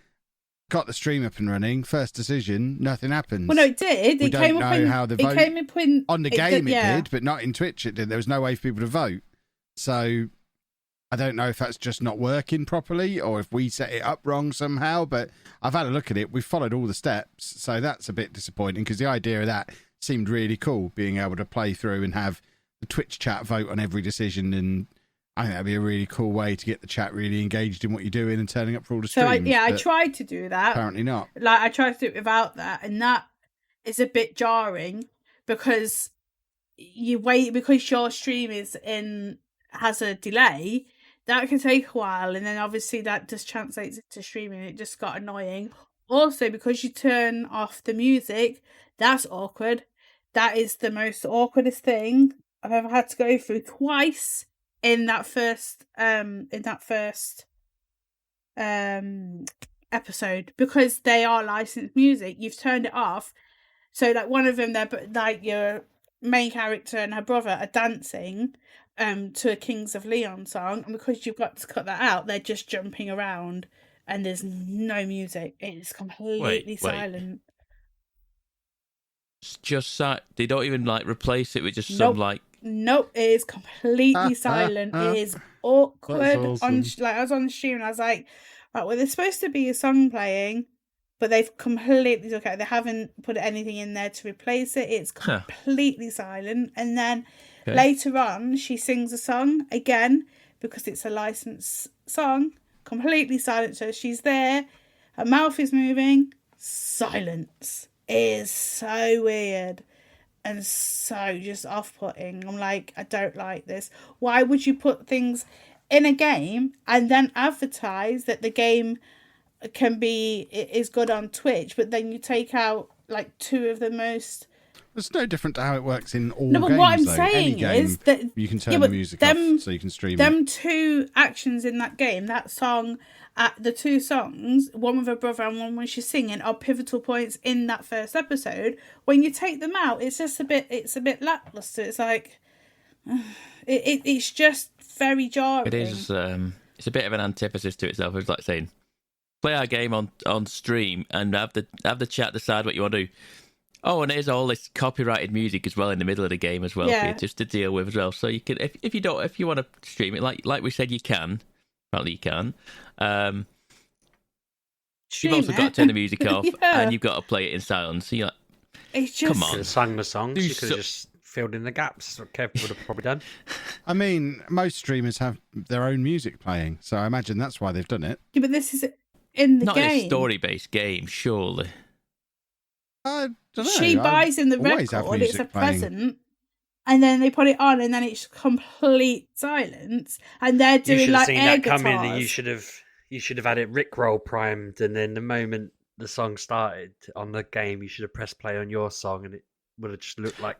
Got the stream up and running. First decision, nothing happens. Well, no, it did. We It don't came know up in, how the it vote came up in, on the game. It yeah. did, but not in Twitch. It did. There was no way for people to vote. So I don't know if that's just not working properly or if we set it up wrong somehow. But I've had a look at it. We've followed all the steps, so that's a bit disappointing because the idea of that seemed really cool, being able to play through and have the Twitch chat vote on every decision, and I think that'd be a really cool way to get the chat really engaged in what you're doing and turning up for all the streams. So I tried to do that. Apparently not. Like I tried to do it without that, and that is a bit jarring because you wait because your stream has a delay. That can take a while, and then obviously that just translates into streaming. It just got annoying. Also, because you turn off the music, that's awkward. That is the most awkwardest thing I've ever had to go through twice in that first episode, because they are licensed music. You've turned it off, so like one of them, they're like your main character and her brother are dancing to a Kings of Leon song, and because you've got to cut that out, they're just jumping around and there's no music. It's completely silent. It's just they don't even like replace it with just Nope. some like. Nope, it is completely silent. It is awkward. That's awesome. I was on the stream and I was like, right, well, there's supposed to be a song playing, but they've completely took out. They haven't put anything in there to replace it. It's completely silent. And then later on, she sings a song again because it's a licensed song. Completely silent. So she's there, her mouth is moving. Silence. It is so weird. And so just off-putting. I'm like, I don't like this. Why would you put things in a game and then advertise that the game is good on Twitch, but then you take out like two of the most... It's no different to how it works in all games. But what I'm though. saying is that you can turn the music off so you can stream it. Two actions in that game, that song, the two songs, one with her brother and one when she's singing, are pivotal points in that first episode. When you take them out, it's just a bit lackluster. It's like it's just very jarring. It is. It's a bit of an antithesis to itself. It's like saying, play our game on stream and have the chat decide what you want to do. Oh, and there's all this copyrighted music as well in the middle of the game as well, for you just to deal with as well. So you can, if you want to stream it, like we said, you can. Apparently, you can. You've also got to turn the music off, and you've got to play it in silence. So you're like, it's just... Come on, could have sung the songs. You could have just filled in the gaps. That's what Kev would have probably done. I mean, most streamers have their own music playing, so I imagine that's why they've done it. Yeah, but this is in the not game. Not a story-based game, surely. I don't know. She buys in the record, it's a present, and then they put it on, and then it's complete silence, and they're doing like air guitars. Coming, and you should have had it Rickroll primed, and then the moment the song started on the game, you should have pressed play on your song, and it would have just looked like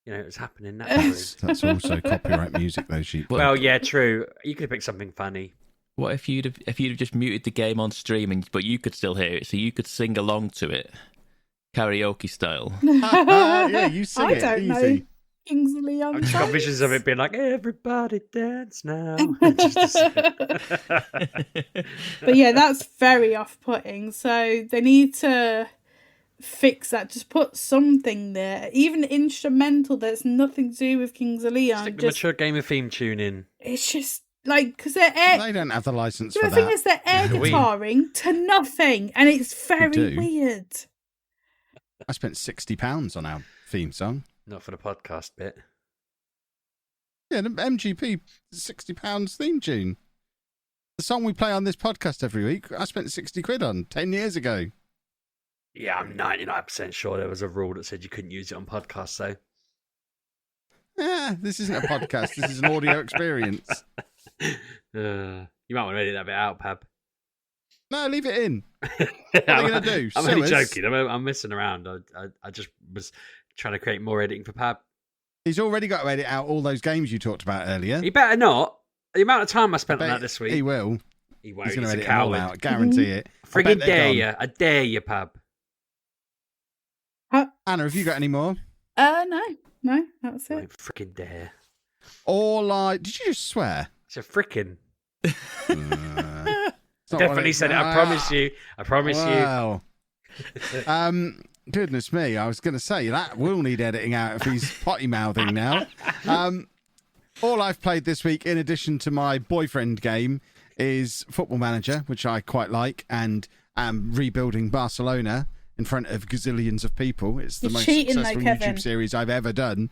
it was happening naturally. That's also copyright music, though, Sheep. Well, yeah, true. You could have picked something funny. What if you'd have just muted the game on streaming, but you could still hear it, so you could sing along to it, karaoke style? Yeah, you sing it. I don't know. Easy. Kings of Leon. I've just got visions of it being like, everybody dance now. But yeah, that's very off-putting. So they need to fix that. Just put something there, even instrumental that's nothing to do with Kings of Leon. Stick the mature gamer theme tune in. It's just like, because they're They don't have the license for the that. thing is, they're air guitaring to nothing, and it's very weird. I spent £60 on our theme song. Not for the podcast bit. Yeah, the MGP £60 theme tune. The song we play on this podcast every week, I spent 60 quid on 10 years ago. Yeah, I'm 99% sure there was a rule that said you couldn't use it on podcasts, though. Yeah, this isn't a podcast. This is an audio experience. You might want to edit that bit out, Pab. No, leave it in. What are you going to do? I'm only joking. I'm messing around. I just was Trying to create more editing for Pab. He's already got to edit out all those games you talked about earlier. He better not. The amount of time I spent on that this week. He will. He won't. He's going to edit a them all coward. out. I guarantee it. Friggin' dare you. I dare you, Pab. Anna, have you got any more? No, that's I it. freaking dare. Did you just swear? It's a frickin'. Definitely said it. I promise you. I promise wow. Goodness me, I was going to say that will need editing out if he's potty mouthing now. All I've played this week, in addition to my boyfriend game, is Football Manager, which I quite like, and am rebuilding Barcelona in front of gazillions of people. It's the You're most cheating, successful though, Kevin. YouTube series I've ever done.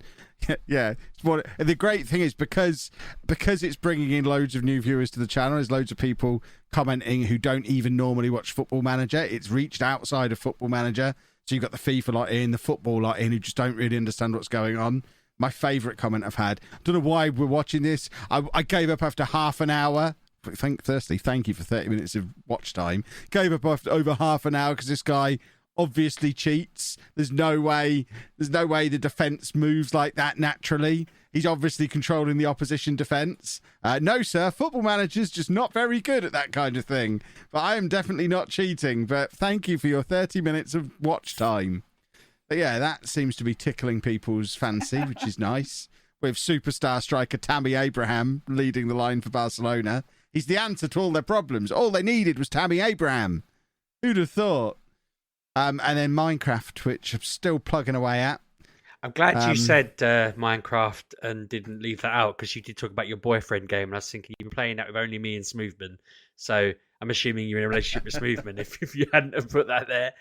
Yeah. The great thing is because it's bringing in loads of new viewers to the channel, there's loads of people commenting who don't even normally watch Football Manager. It's reached outside of Football Manager. So you've got the FIFA lot in, the football lot in, who just don't really understand what's going on. My favourite comment I've had. I don't know why we're watching this. I gave up after half an hour. Thank you for 30 minutes of watch time. Gave up after over half an hour because this guy obviously cheats. There's no way the defence moves like that naturally. He's obviously controlling the opposition defence. No, sir, Football Manager's just not very good at that kind of thing. But I am definitely not cheating. But thank you for your 30 minutes of watch time. But yeah, that seems to be tickling people's fancy, which is nice. With superstar striker Tammy Abraham leading the line for Barcelona. He's the answer to all their problems. All they needed was Tammy Abraham. Who'd have thought? And then Minecraft, which I'm still plugging away at. I'm glad you said Minecraft and didn't leave that out, because you did talk about your boyfriend game, and I was thinking you've been playing that with only me and Smoothman. So I'm assuming you're in a relationship with Smoothman if you hadn't have put that there.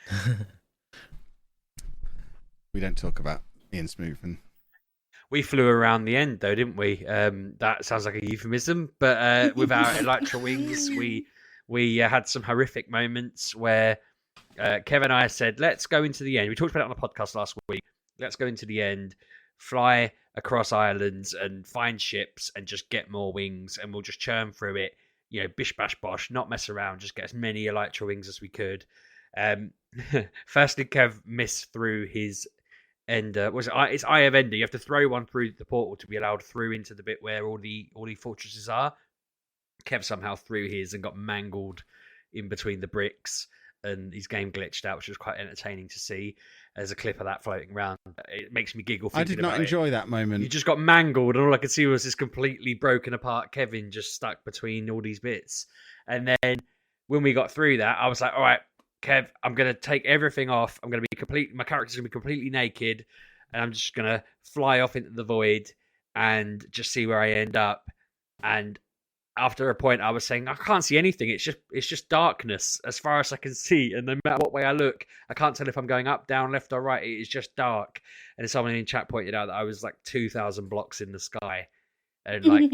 We don't talk about Ian Smoothman. We flew around the end, though, didn't we? That sounds like a euphemism, but with our Elytra wings, we had some horrific moments where Kev and I said, let's go into the end. We talked about it on the podcast last week. Let's go into the end, fly across islands and find ships and just get more wings, and we'll just churn through it. Bish, bash, bosh, not mess around, just get as many Elytra wings as we could. Firstly, Kev missed through his Ender. It's Eye of Ender. You have to throw one through the portal to be allowed through into the bit where all the fortresses are. Kev somehow threw his and got mangled in between the bricks, and his game glitched out, which was quite entertaining to see. There's a clip of that floating around. It makes me giggle. I did not enjoy that moment. You just got mangled, and all I could see was this completely broken apart Kevin just stuck between all these bits. And then when we got through that, I was like, all right, Kev, I'm going to take everything off. I'm going to be my character's going to be completely naked, and I'm just going to fly off into the void and just see where I end up. And after a point, I was saying, I can't see anything. It's just darkness as far as I can see. And no matter what way I look, I can't tell if I'm going up, down, left, or right. It is just dark. And someone in chat pointed out that I was like 2,000 blocks in the sky. And like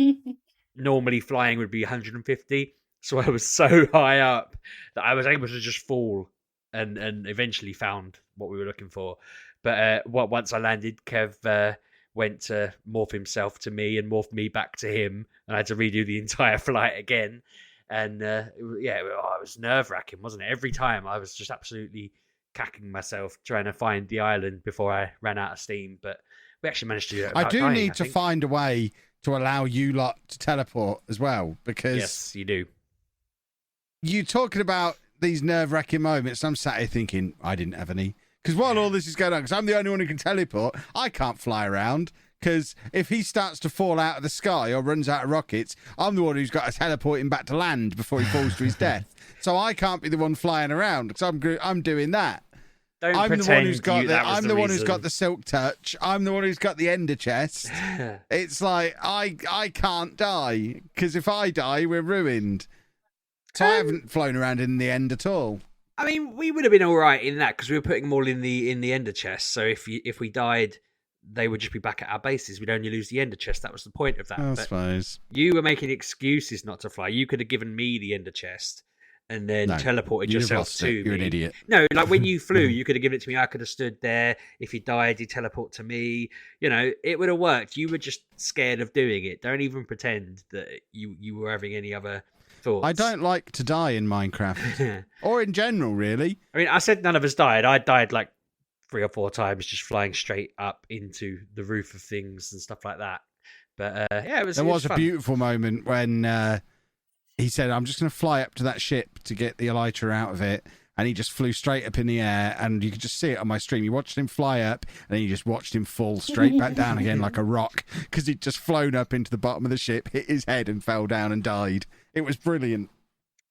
normally flying would be 150. So I was so high up that I was able to just fall and eventually found what we were looking for. But once I landed, Kev went to morph himself to me and morphed me back to him, and I had to redo the entire flight again. And it was nerve-wracking, wasn't it? Every time I was just absolutely cacking myself trying to find the island before I ran out of steam. But we actually managed to do it. I do need to find a way to allow you lot to teleport as well, because yes, you do. You talking about these nerve-wracking moments, I'm sat here thinking, I didn't have any. Because while all this is going on, because I'm the only one who can teleport, I can't fly around. Because if he starts to fall out of the sky or runs out of rockets, I'm the one who's got to teleport him back to land before he falls to his death. So I can't be the one flying around, because I'm doing that. I'm the one who's got who's got the silk touch. I'm the one who's got the ender chest. It's like I can't die, because if I die, we're ruined. So I haven't flown around in the end at all. I mean, we would have been all right in that, because we were putting them all in the ender chest. So if we died, they would just be back at our bases. We'd only lose the ender chest. That was the point of that. I suppose. You were making excuses not to fly. You could have given me the ender chest and then teleported yourself to me. You're an idiot. No, like when you flew, you could have given it to me. I could have stood there. If you died, you teleport to me. It would have worked. You were just scared of doing it. Don't even pretend that you were having any other thoughts. I don't like to die in Minecraft. Or in general, really. I mean, I said none of us died. I died like 3 or 4 times, just flying straight up into the roof of things and stuff like that. But yeah, There was a fun. beautiful moment when he said, "I'm just going to fly up to that ship to get the elytra out of it." And he just flew straight up in the air, and you could just see it on my stream. You watched him fly up, and then you just watched him fall straight back down again like a rock, because he'd just flown up into the bottom of the ship, hit his head, and fell down and died. It was brilliant.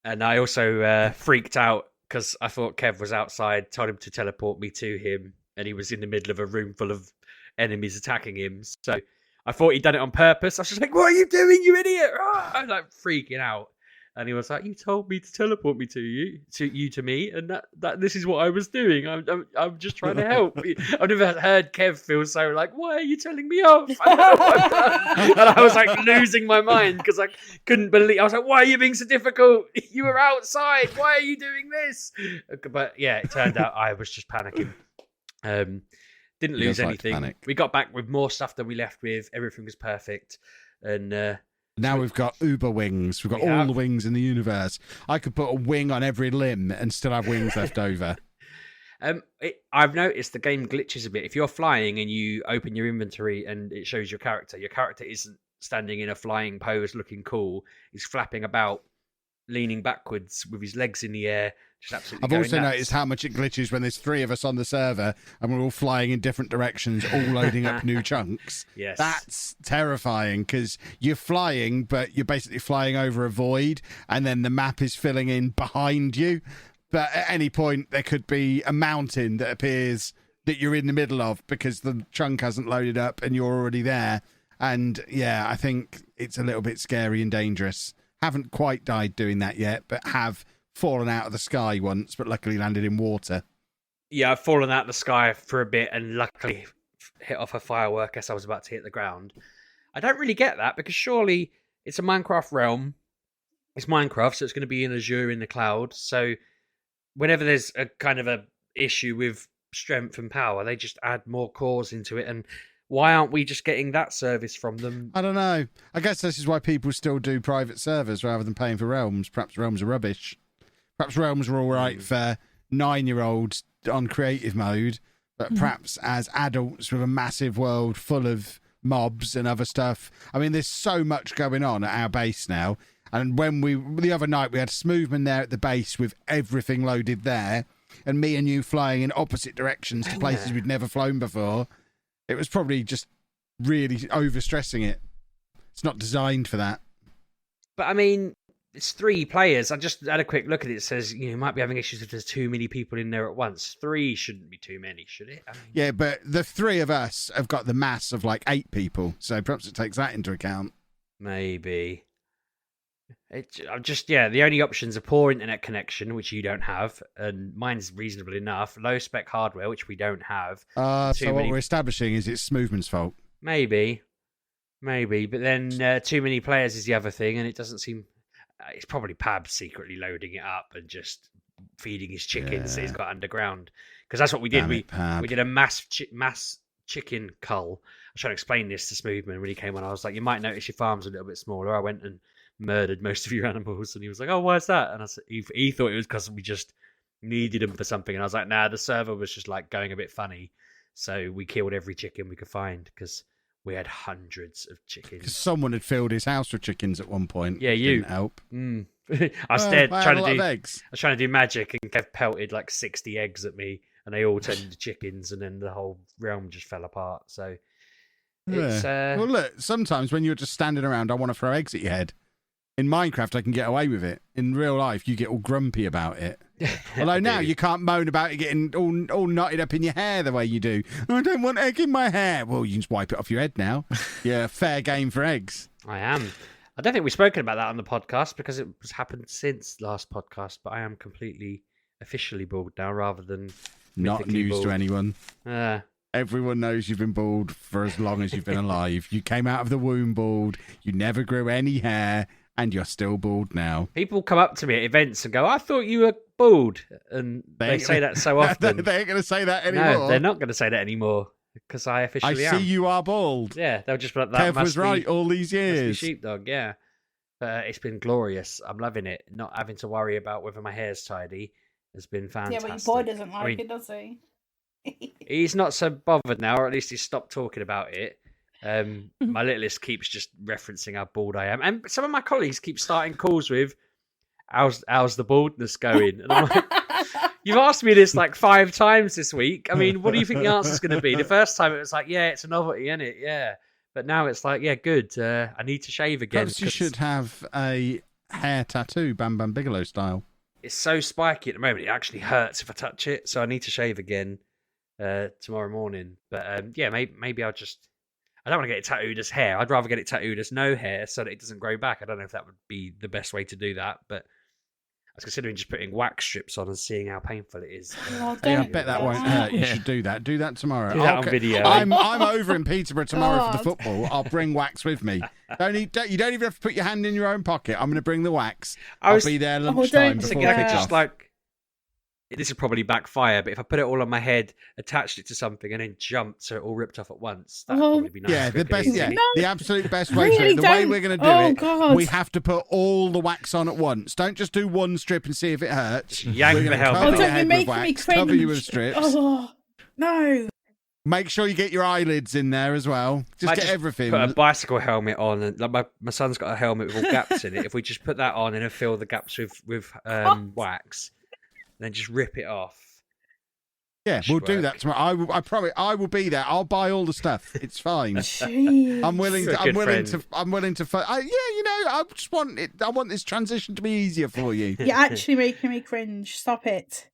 And I also freaked out because I thought Kev was outside, told him to teleport me to him, and he was in the middle of a room full of enemies attacking him. So I thought he'd done it on purpose. I was just like, "What are you doing, you idiot?" I was like freaking out. And he was like, "You told me to teleport me to me, and that this is what I was doing. I'm just trying to help." I've never heard Kev feel so like, "Why are you telling me off?" I don't know what I've done. And I was like losing my mind because I couldn't believe. I was like, "Why are you being so difficult? You were outside. Why are you doing this?" But yeah, it turned out I was just panicking. Didn't lose anything. We got back with more stuff than we left with. Everything was perfect, and. Now we've got Uber wings. We've got all the wings in the universe. I could put a wing on every limb and still have wings left over. I've noticed the game glitches a bit. If you're flying and you open your inventory and it shows your character isn't standing in a flying pose looking cool. He's flapping about, leaning backwards with his legs in the air. Just absolutely I've also noticed how much it glitches when there's 3 of us on the server and we're all flying in different directions, all loading up new chunks. Yes. That's terrifying because you're flying, but you're basically flying over a void and then the map is filling in behind you. But at any point, there could be a mountain that appears that you're in the middle of because the chunk hasn't loaded up and you're already there. And yeah, I think it's a little bit scary and dangerous. Haven't quite died doing that yet, but have fallen out of the sky once, but luckily landed in water. Yeah, I've fallen out of the sky for a bit and luckily hit off a firework as I was about to hit the ground. I don't really get that because surely it's a Minecraft realm. It's Minecraft, so it's going to be in Azure in the cloud. So whenever there's a kind of a issue with strength and power, they just add more cores into it. And why aren't we just getting that service from them? I don't know. I guess this is why people still do private servers rather than paying for realms. Perhaps realms are rubbish. Perhaps realms are all right for 9-year-olds on creative mode, but perhaps as adults with a massive world full of mobs and other stuff. I mean, there's so much going on at our base now. And when the other night, we had Smoothman there at the base with everything loaded there, and me and you flying in opposite directions to places we'd never flown before. It was probably just really overstressing it. It's not designed for that. But I mean, it's 3 players. I just had a quick look at it. It says you might be having issues if there's too many people in there at once. 3 shouldn't be too many, should it? I mean... Yeah, but the 3 of us have got the mass of like 8 people, so perhaps it takes that into account. Maybe. The only options are poor internet connection, which you don't have, and mine's reasonable enough. Low spec hardware, which we don't have. So what we're establishing is it's Smoothman's fault. Maybe, but then too many players is the other thing, and it doesn't seem. It's probably Pab secretly loading it up and just feeding his chickens that he's got underground. Because that's what we did. We did a mass chicken cull. I was trying to explain this to Smoothman when he came on. I was like, you might notice your farm's a little bit smaller. I went and murdered most of your animals, and he was like, "Oh, why is that?" And I said, he thought it was because we just needed them for something, and I was like, "Nah, the server was just like going a bit funny, so we killed every chicken we could find because we had hundreds of chickens." Because someone had filled his house with chickens at one point. Yeah, you didn't help. I was trying to do eggs. I was trying to do magic, and Kev pelted like 60 eggs at me, and they all turned into chickens, and then the whole realm just fell apart. So it's well, look, sometimes when you're just standing around, I want to throw eggs at your head. In Minecraft, I can get away with it. In real life, you get all grumpy about it. Although now you can't moan about it getting all knotted up in your hair the way you do. I don't want egg in my hair. Well, you can just wipe it off your head now. Yeah, fair game for eggs. I am. I don't think we've spoken about that on the podcast because it has happened since last podcast, but I am completely officially bald now rather than not news bald. To anyone. Everyone knows you've been bald for as long as you've been alive. You came out of the womb bald. You never grew any hair. And you're still bald now. People come up to me at events and go, "I thought you were bald," and they say that so often. They ain't going to say that anymore. No, they're not going to say that anymore because I officially am. I see you are bald. Yeah, they'll just be like, "That Kev was right all these years." Must be Sheepdog, yeah. But it's been glorious. I'm loving it. Not having to worry about whether my hair's tidy has been fantastic. Yeah, but your boy doesn't like it, does he? He's not so bothered now, or at least he's stopped talking about it. My littlest keeps just referencing how bald I am, and some of my colleagues keep starting calls with, "How's the baldness going?" And I'm like, "You've asked me this like 5 times this week. I mean, what do you think the answer's going to be?" The first time it was like, "Yeah, it's a novelty, isn't it? Yeah," but now it's like, "Yeah, good. I need to shave again." Perhaps you should have a hair tattoo, Bam Bam Bigelow style. It's so spiky at the moment; it actually hurts if I touch it. So I need to shave again tomorrow morning. But yeah, maybe I'll just. I don't want to get it tattooed as hair. I'd rather get it tattooed as no hair so that it doesn't grow back. I don't know if that would be the best way to do that, but I was considering just putting wax strips on and seeing how painful it is. Oh, Yeah, I don't bet that do won't hurt. You should do that. Do that tomorrow. Do that on video. I'm over in Peterborough tomorrow for the God. football. I'll bring wax with me. You don't even have to put your hand in your own pocket. I'm going to bring the wax. I'll be there lunchtime don't before I could kick just off. like, this would probably backfire, but if I put it all on my head, attached it to something, and then jumped so it all ripped off at once, that'd probably be nice. Yeah, the quick and best. Yeah, easy. No. the absolute best way to do Really it. The way don't. we're going to do Oh, it, God. we have to put all the wax on at once. Don't just do one strip and see if it hurts. Yank We're the gonna helmet cover off. your Don't you head with make me wax, cringe. cover you with strips. Oh, no. Make sure you get your eyelids in there as well. Just I get just everything. Put a bicycle helmet on, and like my son's got a helmet with all gaps in it. If we just put that on and then fill the gaps with wax, then just rip it off. Yeah, we'll do that tomorrow. I promise. I will be there. I'll buy all the stuff. It's fine. Jeez. I'm willing. You're a To, good I'm willing to. Yeah, you know. I just want it. I want this transition to be easier for you. You're actually making me cringe. Stop it.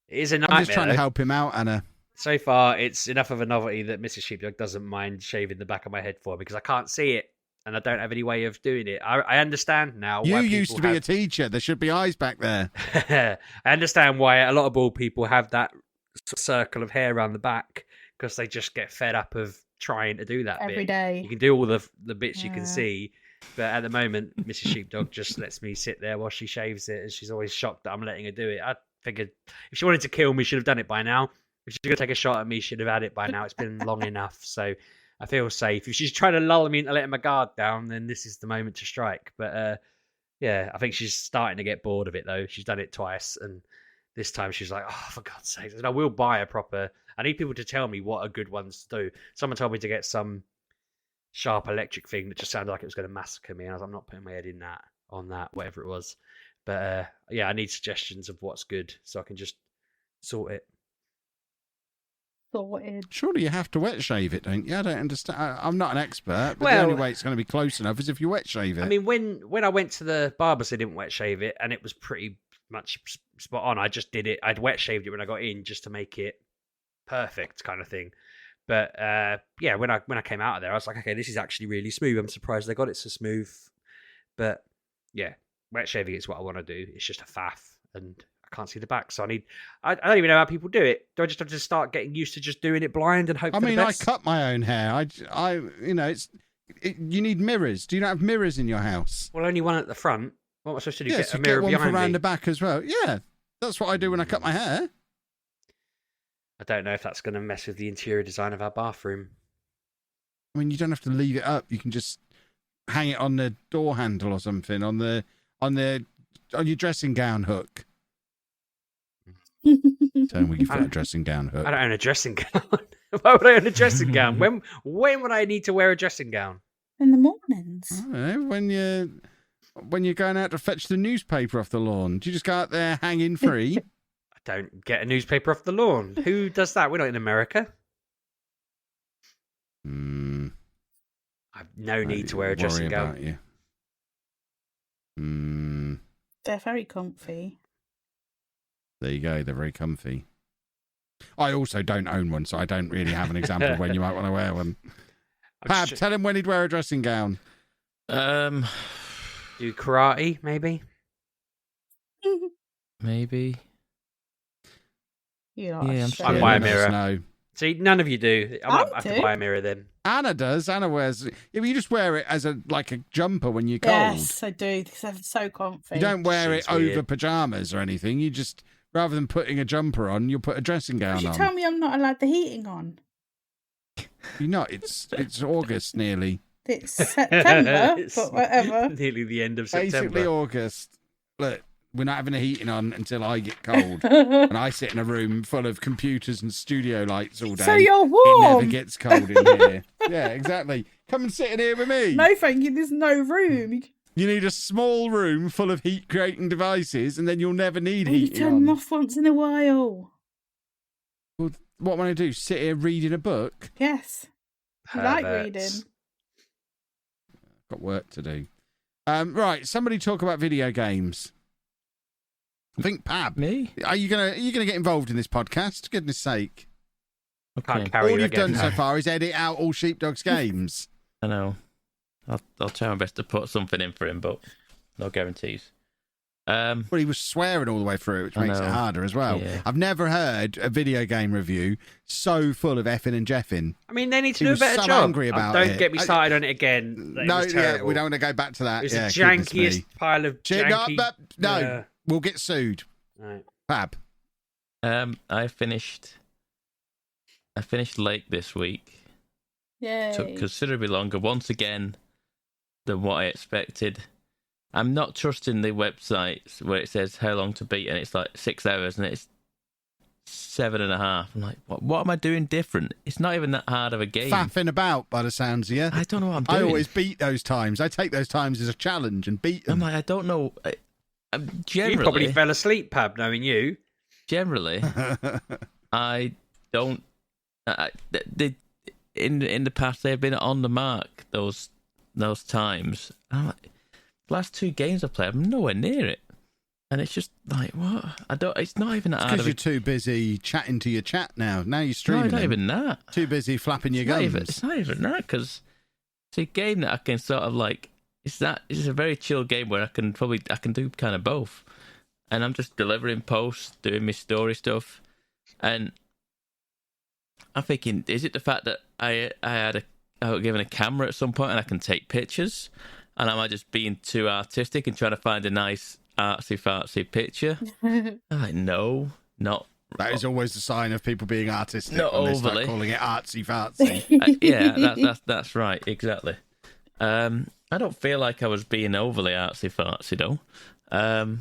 It is a nightmare. I'm just trying to though. help him out, Anna. So far, it's enough of a novelty that Mrs. Sheepdog doesn't mind shaving the back of my head for me because I can't see it and I don't have any way of doing it. I understand now. You why used people to be a have... teacher. There should be eyes back there. I understand why a lot of bald people have that sort of circle of hair around the back because they just get fed up of trying to do that Every bit. day. You can do all the bits you Yeah. can see, but at the moment, Mrs. Sheepdog just lets me sit there while she shaves it, and she's always shocked that I'm letting her do it. I figured if she wanted to kill me, she'd have done it by now. If she's going to take a shot at me, she'd have had it by now. It's been long enough, so I feel safe. If she's trying to lull me into letting my guard down, then this is the moment to strike. But yeah, I think she's starting to get bored of it, though. She's done it twice, and this time she's like, oh, for God's sake. And I will buy a proper... I need people to tell me what are good ones to do. Someone told me to get some sharp electric thing that just sounded like it was going to massacre me, and I was like, I'm not putting my head in that, on that, whatever it was. But yeah, I need suggestions of what's good so I can just sort it. Sorted. Surely you have to wet shave it, don't you? I don't understand. I'm not an expert, but the Well- only way it's going to be close enough is if you wet shave it. I mean, when I went to the barbers, they didn't wet shave it, and it was pretty much spot on. I just did it. I'd wet shaved it when I got in just to make it perfect, kind of thing. But yeah, when I came out of there, I was like, okay, this is actually really smooth. I'm surprised they got it so smooth. But yeah, wet shaving is what I want to do. It's just a faff, and I can't see the back, so I don't even know how people do it. Do I just have to start getting used to just doing it blind and hope I for mean, the I best? cut my own hair. You know, you need mirrors. Do you not have mirrors in your house? Well, only one at the front. What am I supposed to do? Yes, Get a you mirror get one for behind around me? the back as well. Yeah, that's what I do when I cut my hair. I don't know if that's going to mess with the interior design of our bathroom. I mean, you don't have to leave it up. You can just hang it on the door handle or something on your dressing gown hook. Tell me when you've got a dressing gown hook. I don't own a dressing gown. Why would I own a dressing gown? When would I need to wear a dressing gown? In the mornings. I don't know, when you're going out to fetch the newspaper off the lawn. Do you just go out there hanging free? I don't get a newspaper off the lawn. Who does that? We're not in America. I've no need to wear a dressing Worry gown. about you. They're very comfy. There you go. They're very comfy. I also don't own one, so I don't really have an example of when you might want to wear one. Pab, tell him when he'd wear a dressing gown. Do karate, maybe? Maybe. You know, Yeah, I'm straight. sure. I'd buy a Let us mirror. know. See, none of you do. I might I have to do. buy a mirror then. Anna does. Anna wears. Yeah, but you just wear it as like a jumper when you're cold. Yes, I do. Because they're so comfy. You don't wear it Seems weird. over pajamas or anything. You just, rather than putting a jumper on, you'll put a dressing gown You on. tell me I'm not allowed the heating on. You're not. It's August nearly. It's September, It's but whatever. Nearly the end of Basically September. August. Look, we're not having the heating on until I get cold. And I sit in a room full of computers and studio lights all day. So you're It warm. never gets cold in here. Yeah, exactly. Come and sit in here with me. No, thank you. There's no room. You need a small room full of heat-creating devices, and then you'll never need You heating turn on. them off once in a while. Well, what am I going to do? Sit here reading a book? Yes. You like Perverts. reading. Got work to do. Right, somebody talk about video games. I think Pab. Me? Are you gonna get involved in this podcast? Goodness sake! Okay. Can't carry All you you've again. done so far is edit out all Sheepdog's games. I know. I'll try my best to put something in for him, but no guarantees. Well, he was swearing all the way through, which I makes it know. harder as well. Yeah. I've never heard a video game review so full of effing and jeffing. I mean, they need to He do a was better so job. angry about Don't it. get me started on it again. It No, was yeah, terrible. we don't want to go back to that. It was yeah, the goodness jankiest me. pile of janky... No, Yeah. we'll get sued. Right. Pab. I finished late this week. Yay. Took considerably longer once again than what I expected. I'm not trusting the websites where it says how long to beat, and it's like 6 hours, and it's 7.5. I'm like, what am I doing different? It's not even that hard of a game. Faffing about by the sounds of you. I don't know what I'm doing. I always beat those times. I take those times as a challenge and beat them. I'm like, I don't know. You Generally, probably fell asleep, Pab, knowing you. generally, I don't. In the past, they've been on the mark those times. And I'm like, the last 2 games I've played, I'm nowhere near it, and it's just like, what? I don't. It's not even that hard. Because you're too busy chatting to your chat now. Now you're No, streaming. not them. even that. Too busy flapping your It's gums. not even that, because it's a game that I can sort of like. It's a very chill game where I can do kind of both, and I'm just delivering posts, doing my story stuff, and I'm thinking, is it the fact that I was given a camera at some point and I can take pictures, and am I just being too artistic and trying to find a nice artsy fartsy picture? I'm like, no, not. That is always a sign of people being artistic. Not when they start overly. calling it artsy fartsy. Yeah, that's right, exactly. I don't feel like I was being overly artsy fartsy though, and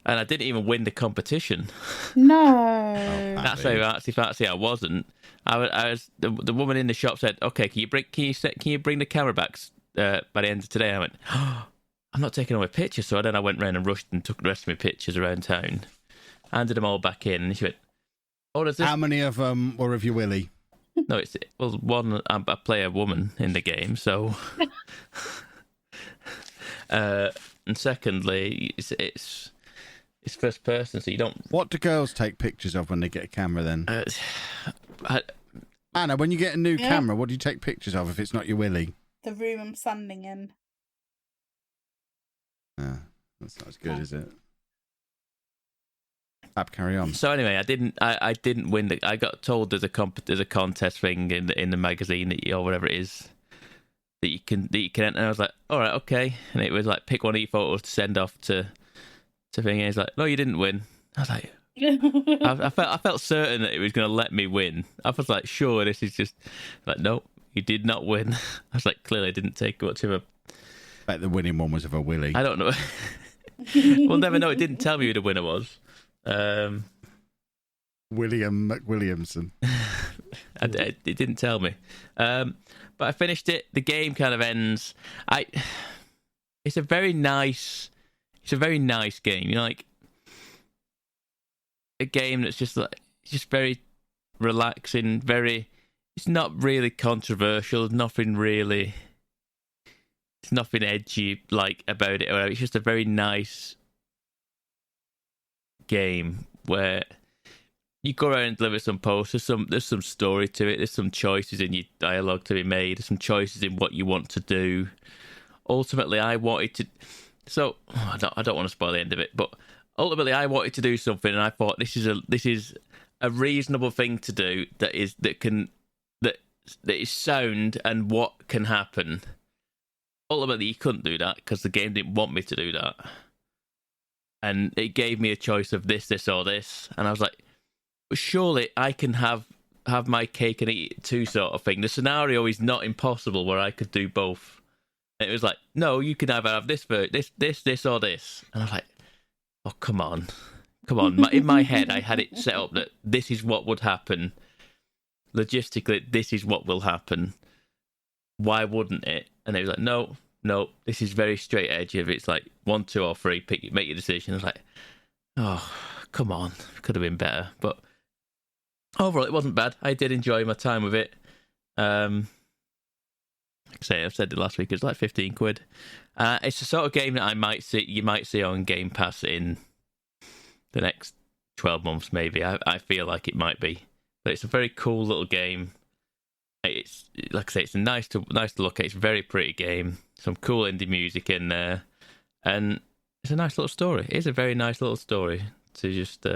I didn't even win the competition. No. That's how artsy fartsy I wasn't. I was the woman in the shop said, "Okay, can you bring the camera back by the end of today?" I went, oh, "I'm not taking all my pictures." So then I went round and rushed and took the rest of my pictures around town, handed them all back in, and she went, "Oh, does this?" How many of them were of your Willy? No, one. I play a woman in the game, so. And secondly, it's first person, so you don't. What do girls take pictures of when they get a camera then? I, Anna, when you get a new Yeah. camera, what do you take pictures of if it's not your Willy? The room I'm standing in. That's not as good, is it? Pab, carry on. so anyway, I didn't win. I got told there's a contest thing in the magazine or whatever it is that you can enter. And I was like, all right, okay. And it was like, pick one of your photos to send off to thing. And he's like, no, you didn't win. I was like. I felt certain that it was going to let me win. I was like, sure, this is just like, no, you did not win. I was like, clearly, I didn't take much of a. Bet the winning one was of a Willy. I don't know. We'll never know. It didn't tell me who the winner was. William McWilliamson. It didn't tell me. But I finished it. The game kind of ends. It's a very nice game. You know, like a game that's just very relaxing. It's not really controversial. It's nothing edgy like about it. It's just a very nice game where you go around and deliver some posts. There's some story to it. There's some choices in your dialogue to be made. There's some choices in what you want to do. Ultimately, I wanted to. So I don't want to spoil the end of it, but ultimately, I wanted to do something, and I thought this is a reasonable thing to do that is sound and what can happen. Ultimately, you couldn't do that because the game didn't want me to do that, and it gave me a choice of this, or this, and I was like, well, surely I can have my cake and eat it too, sort of thing. The scenario is not impossible where I could do both. And it was like, no, you can either have this, this, or this. And I was like, oh, come on. In my head, I had it set up that this is what would happen. Logistically, this is what will happen. Why wouldn't it? And it was like, no, this is very straight edge. If it's like 1, 2, or 3, make your decision. I was like, oh, come on. Could have been better. But overall, it wasn't bad. I did enjoy my time with it. Like I say, I've said it last week, it's like 15 quid. It's the sort of game that you might see on Game Pass in the next 12 months, maybe. I feel like it might be. But it's a very cool little game. It's, like I say, it's nice to look at. It's a very pretty game. Some cool indie music in there. And it's a nice little story. It is a very nice little story to just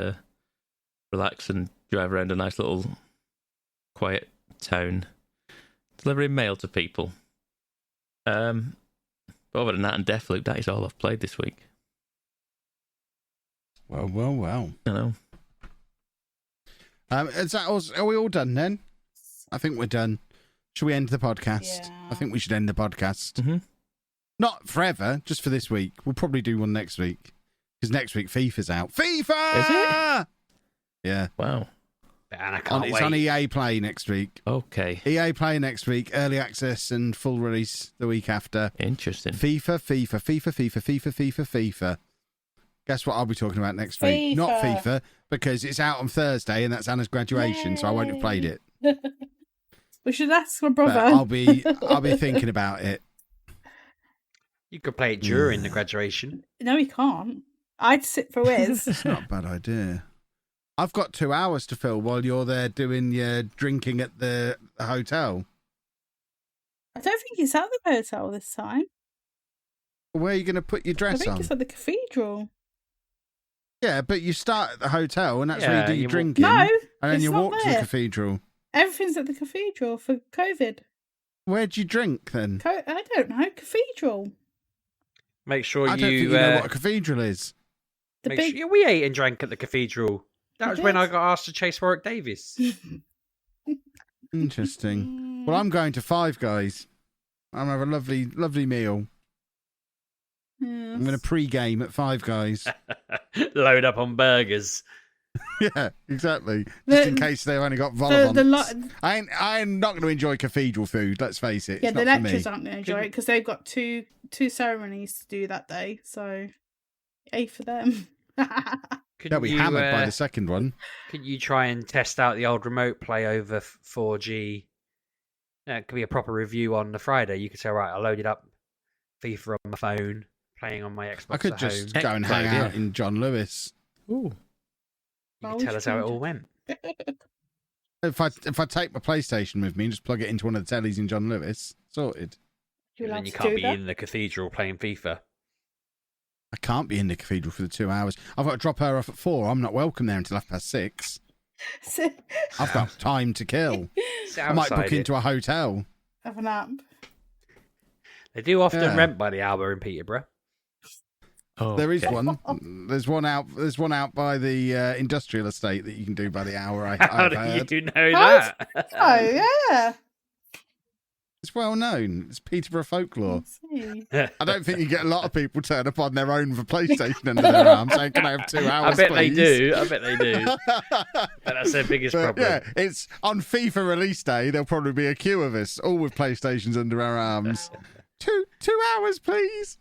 relax and drive around a nice little quiet town, delivering mail to people. But other than that, and Deathloop, that is all I've played this week. Well. I know. Is that all, are we all done then? I think we're done. Should we end the podcast? Yeah. I think we should end the podcast. Mm-hmm. Not forever, just for this week. We'll probably do one next week. Because next week FIFA's out. FIFA! Is it? Yeah. Wow. And I can't It's wait. on EA Play next week. Okay. EA Play next week. Early access and full release the week after. Interesting. FIFA. Guess what I'll be talking about next week? Not FIFA, because it's out on Thursday and that's Anna's graduation, so I won't have played it. We should ask my But brother. I'll be thinking about it. You could play it during the graduation. No, he can't. I'd sit for Wiz. It's not a bad idea. I've got 2 hours to fill while you're there doing your drinking at the hotel. I don't think it's at the hotel this time. Where are you going to put your I dress think on? it's at the cathedral. Yeah, but you start at the hotel and that's Yeah, where you do your you drinking. No, and then it's you not walk to the there. cathedral. Everything's at the cathedral for COVID. Where'd you drink then? I don't know. Cathedral. Make sure I don't think you know what a cathedral is. The make big. sure, we ate and drank at the cathedral. That You was when did? I got asked to chase Warwick Davis. Interesting. Well, I'm going to Five Guys. I'm going to have a lovely meal. I'm going to pre-game at Five Guys. Load up on burgers. Yeah, exactly. Just in case they've only got vol-au-vents. I ain't not going to enjoy cathedral food, let's face it. Yeah, It's the not for me. lecturers aren't going to enjoy it because they've got two ceremonies to do that day. So, A for them. They'll be hammered by the second one. Could you try and test out the old remote play over 4G? It could be a proper review on the Friday. You could say, right, I loaded up FIFA on my phone, playing on my Xbox I could at just home. go and hang out in John Lewis. Ooh. You can tell us how it all went. If I take my PlayStation with me and just plug it into one of the tellies in John Lewis, sorted. And then you can't be in the cathedral playing FIFA. I can't be in the cathedral for the 2 hours. I've got to drop her off at 4. I'm not welcome there until 6:30. I've got time to kill. I might book into a hotel. Have a nap. They do often rent by the hour in Peterborough. Oh, There is okay. one. There's one out by the industrial estate that you can do by the hour. How I've do heard. you know that? Oh, yeah. It's well known. It's Peterborough folklore. See. I don't think you get a lot of people turn up on their own with a PlayStation under their arm saying, "Can I have 2 I hours, bet please?" they do. But that's their biggest But, problem. yeah, it's on FIFA release day. There'll probably be a queue of us, all with PlayStations under our arms. Two hours, please.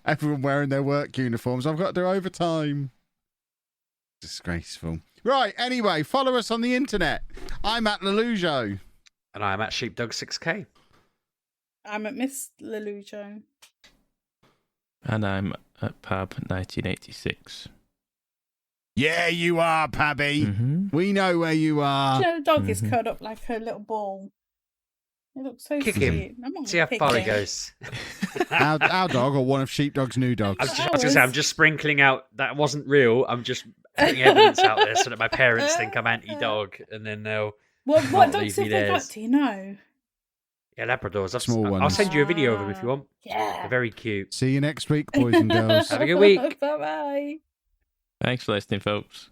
Everyone wearing their work uniforms. I've got to do overtime. Disgraceful. Right. Anyway, follow us on the internet. I'm at Lelujo. And I'm at Sheepdog 6K. I'm at Miss Lelujo. And I'm at Pab 1986. Yeah, you are, Pabby. Mm-hmm. We know where you are. You know, the dog is curled up like a little ball. It looks so Kick cute. him. I'm not See how gonna far kick he him. goes. Our dog or one of Sheepdog's new dogs? I was going to say, I'm just sprinkling out that wasn't real. I'm just putting evidence out there so that my parents think I'm anti-dog, and then they'll What not dogs leave me have they got? theirs. Do you know? Yeah, Labradors. Small I'll ones. send you a video of them if you want. Yeah. They're very cute. See you next week, boys and girls. Have a good week. Bye bye. Thanks for listening, folks.